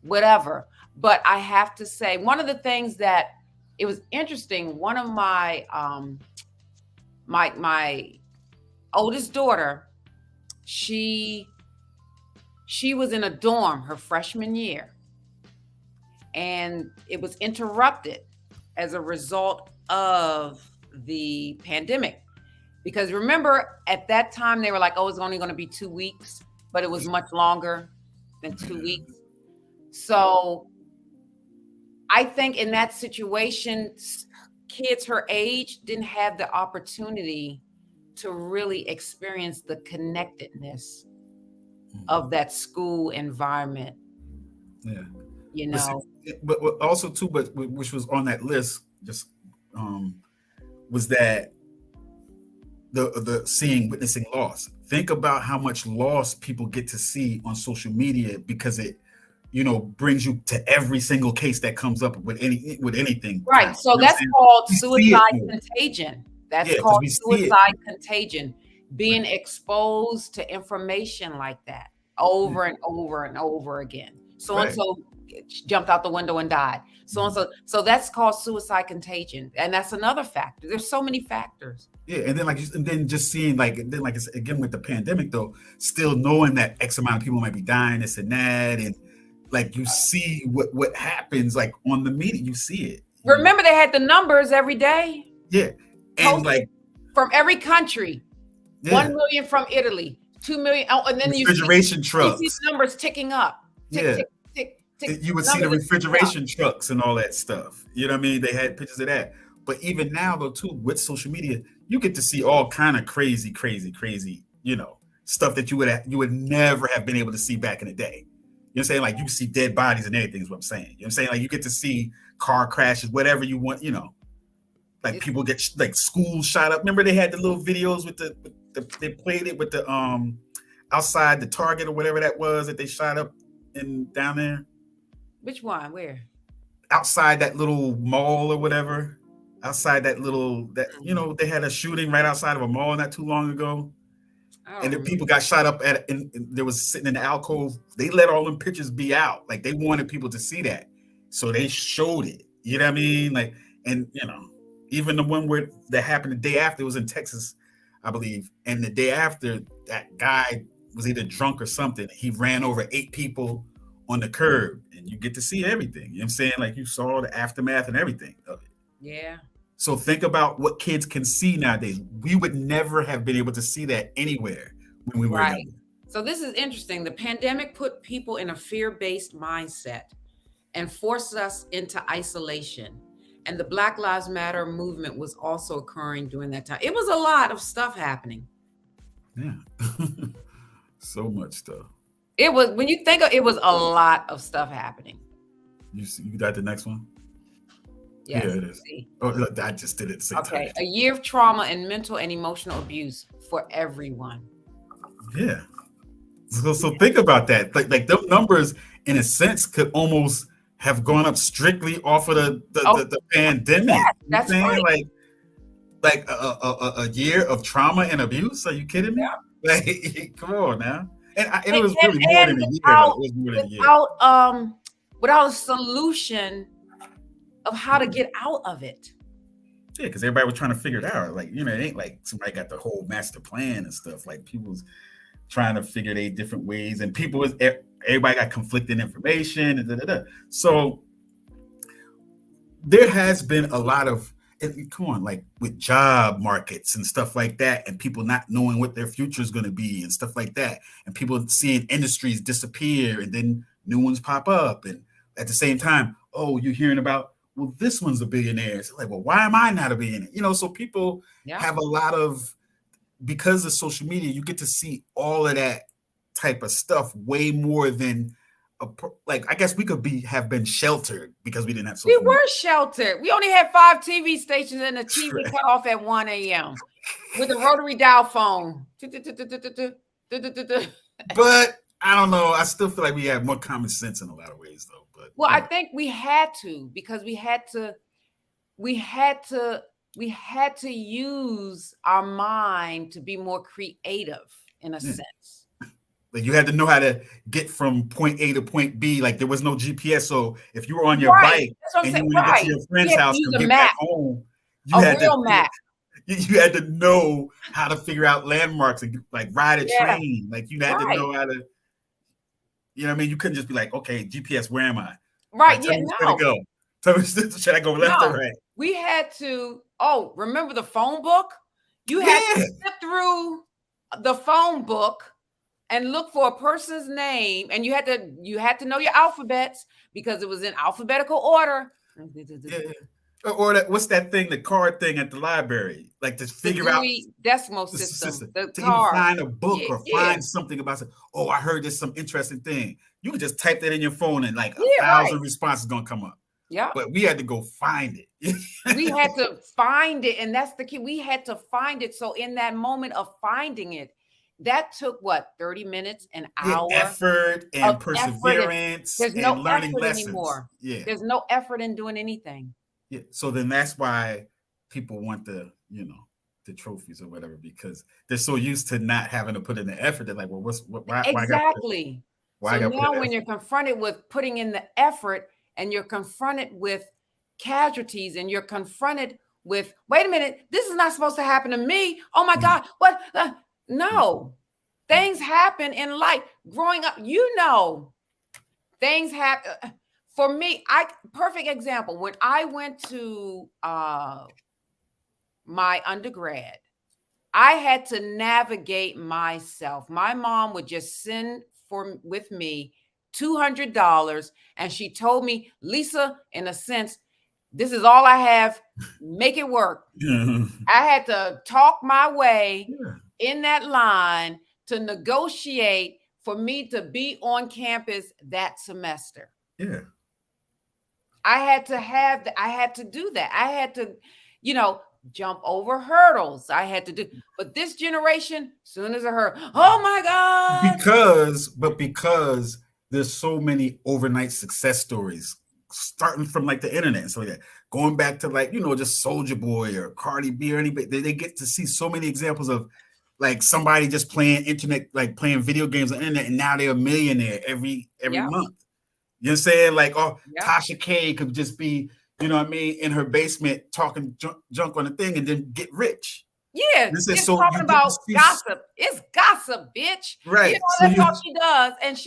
whatever. But I have to say, one of the things that it was interesting, one of my my oldest daughter, she was in a dorm her freshman year, and it was interrupted as a result of the pandemic. Because remember, at that time, they were like, oh, it's only going to be 2 weeks, but it was much longer than 2 weeks. So I think in that situation, kids her age didn't have the opportunity to really experience the connectedness of that school environment. Yeah. But also too, but which was on that list, just was that the witnessing loss. Think about how much loss people get to see on social media because it, brings you to every single case that comes up with anything. Right. So that's called suicide contagion. That's called suicide contagion. Being exposed to information like that over and over and over again. So and so jumped out the window and died. So that's called suicide contagion, and that's another factor. There's so many factors. Yeah, and then just seeing again with the pandemic though, still knowing that X amount of people might be dying, this and that, and you see what happens on the media, you see it. Remember, they had the numbers every day. Yeah, and from every country, 1 million from Italy, 2 million, and then refrigeration trucks. You see numbers ticking up. Tick. You would see the refrigeration trucks and all that stuff. You know what I mean? They had pictures of that. But even now, though, too, with social media, you get to see all kind of crazy, stuff that you would never have been able to see back in the day. You know what I'm saying? You see dead bodies and everything is what I'm saying. You know what I'm saying? You get to see car crashes, whatever you want, people get schools shot up. Remember they had the little videos with they played it with the outside the Target or whatever that was that they shot up down there. Which one? Where? Outside that little mall or whatever. Outside that they had a shooting right outside of a mall not too long ago. And the people got shot up and there was sitting in the alcove. They let all them pictures be out. They wanted people to see that. So they showed it. You know what I mean? Even the one that happened the day after, it was in Texas, I believe. And the day after, that guy was either drunk or something. He ran over 8 people on the curb, and you get to see everything. You know what I'm saying? You saw the aftermath and everything of it. Yeah. So think about what kids can see nowadays. We would never have been able to see that anywhere when we were younger. So this is interesting. The pandemic put people in a fear-based mindset and forced us into isolation. And the Black Lives Matter movement was also occurring during that time. It was a lot of stuff happening. Yeah. So much stuff. It was, when you think of it, was a lot of stuff happening. You got the next one? Yes. Yeah, it is. Oh, look, I just did it. Okay. A year of trauma and mental and emotional abuse for everyone. Yeah. So think about that. Them numbers, in a sense, could almost have gone up strictly off of the pandemic. Yes, You that's saying? right. Like a year of trauma and abuse? Are you kidding me? Yeah. Like, come on now. And it was really more than a year. without, Though. It was more than a year. Without a solution of how to get out of it. Yeah, because everybody was trying to figure it out. Like, it ain't like somebody got the whole master plan and stuff. Like, people's trying to figure their different ways, and everybody got conflicting information and So there has been a lot of, come on, like with job markets and stuff like that, and people not knowing what their future is going to be and stuff like that, and people seeing industries disappear and then new ones pop up, and at the same time, you're hearing about, well, this one's a billionaire. It's like, well, why am I not a billionaire? So people have a lot of, because of social media, you get to see all of that type of stuff way more than I guess we could have been sheltered because we didn't have social media. We were sheltered. We only had 5 TV stations and the TV cut off at 1 a.m. with a rotary dial phone. But I don't know. I still feel like we have more common sense in a lot of ways, though. But I think we had to, because we had to use our mind to be more creative in a sense. Like, you had to know how to get from point A to point B. Like, there was no GPS, so if you were on your bike and you wanted to get to your friend's house and get back home, you had to know how to figure out landmarks and like ride a train. Like, you had to know how to. You know what I mean? You couldn't just be like, okay, GPS, where am I? Right. Like, tell me go. Tell me, should I go left or right? We had to. Remember the phone book? You had to sit through the phone book and look for a person's name, and you had to know your alphabets because it was in alphabetical order. Yeah. Or what's that thing, the card thing at the library? Like, to figure out decimal system. To even find a book or find something about it. I heard there's some interesting thing. You could just type that in your phone and like 1,000 responses gonna come up. Yeah. But we had to go find it. We had to find it, and that's the key. We had to find it. So in that moment of finding it, that took 30 minutes, an hour, effort and perseverance. There's no learning effort lessons anymore. Yeah, there's no effort in doing anything. Yeah, so then that's why people want the trophies or whatever, because they're so used to not having to put in the effort. They're like, well, why? Exactly. Why so now when you're confronted with putting in the effort, and you're confronted with casualties, and you're confronted with, wait a minute, this is not supposed to happen to me. Oh my God, what? No, things happen in life. Growing up, things happen. For me, perfect example, when I went to my undergrad, I had to navigate myself. My mom would just send with me $200, and she told me, Lisa, in a sense, this is all I have. Make it work. I had to talk my way in that line to negotiate for me to be on campus that semester. Yeah. I had to do that. I had to, jump over hurdles. I had to do, but this generation, soon as I heard, oh my God. Because there's so many overnight success stories, starting from like the internet and so like that, going back to like, just Soulja Boy or Cardi B or anybody, they get to see so many examples of like somebody just playing playing video games on the internet, and now they're a millionaire every month. You know what I'm saying? Like, Tasha K could just be, in her basement talking junk on the thing and then get rich. Yeah, it's talking about gossip. It's gossip, bitch. Right. That's all she does. And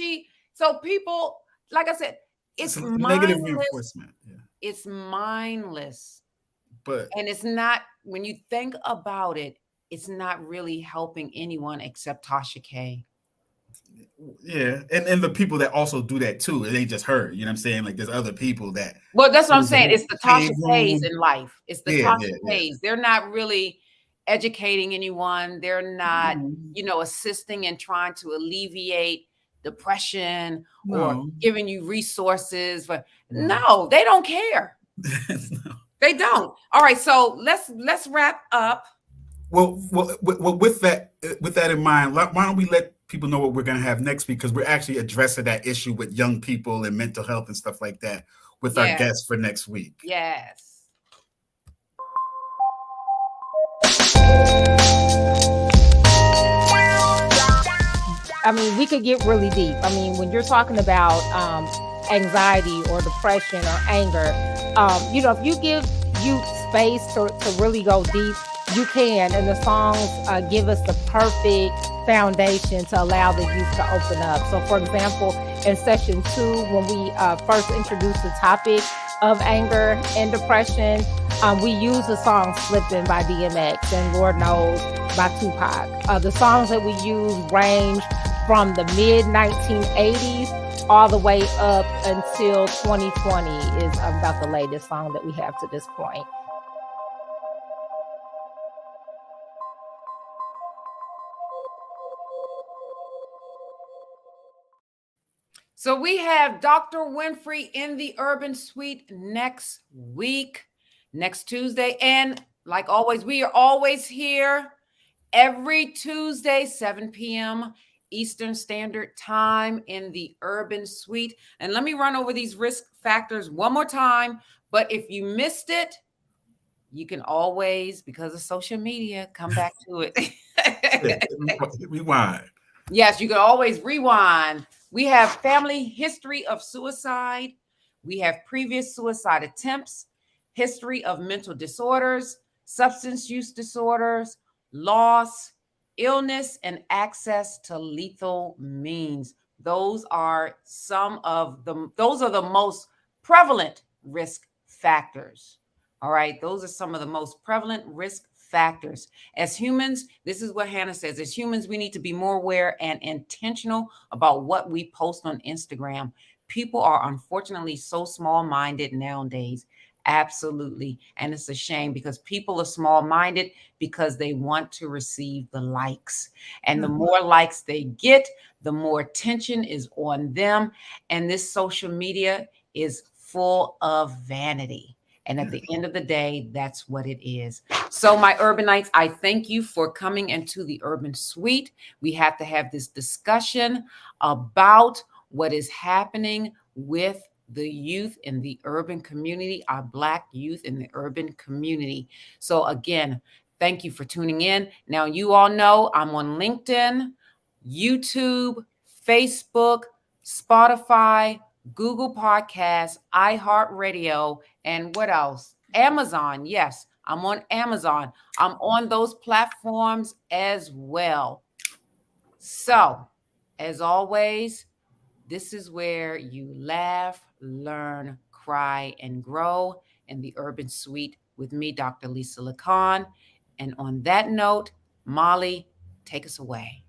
so people, like I said, it's negative reinforcement. Yeah. It's mindless. And it's not, when you think about it, it's not really helping anyone except Tasha K. Yeah, and the people that also do that too. It ain't just her. You know what I'm saying? Like, there's other people that. Well, that's what I'm saying. It's the Tasha K's in life. It's the Tasha K's. They're not really educating anyone. They're not, assisting and trying to alleviate depression or giving you resources. No, they don't care. No. They don't. All right, so let's wrap up. Well, with that in mind, why don't we let people know what we're going to have next week, because we're actually addressing that issue with young people and mental health and stuff like that with our guests for next week. Yes. I mean, we could get really deep. I mean, when you're talking about anxiety or depression or anger, if you give youth space to really go deep, you can. And the songs give us the perfect foundation to allow the youth to open up. So, for example, in session 2, when we first introduced the topic of anger and depression, we used the song Slippin' by DMX and Lord Knows by Tupac. The songs that we use range from the mid-1980s all the way up until 2020 is about the latest song that we have to this point. So we have Dr. Winfrey in the Urban Suite next week, next Tuesday. And like always, we are always here every Tuesday, 7 p.m. Eastern Standard Time in the Urban Suite. And let me run over these risk factors one more time. But if you missed it, you can always, because of social media, come back to it. Rewind. Yes, you can always rewind. We have family history of suicide. We have previous suicide attempts, history of mental disorders, substance use disorders, loss, illness, and access to lethal means. Those are the most prevalent risk factors. All right. Those are some of the most prevalent risk factors. As humans, this is what Hannah says. As humans, we need to be more aware and intentional about what we post on Instagram. People are unfortunately so small-minded nowadays. Absolutely. And it's a shame, because people are small-minded because they want to receive the likes. And the more likes they get, the more attention is on them. And this social media is full of vanity. And at the end of the day, that's what it is. So my Urbanites, I thank you for coming into the Urban Suite. We have to have this discussion about what is happening with the youth in the urban community, our Black youth in the urban community. So again, thank you for tuning in. Now, you all know I'm on LinkedIn, YouTube, Facebook, Spotify, Google Podcasts, iHeartRadio, and what else? Amazon. Yes, I'm on Amazon. I'm on those platforms as well. So, as always, this is where you laugh, learn, cry, and grow in the Urban Suite with me, Dr. Lisa LaCon. And on that note, Molly, take us away.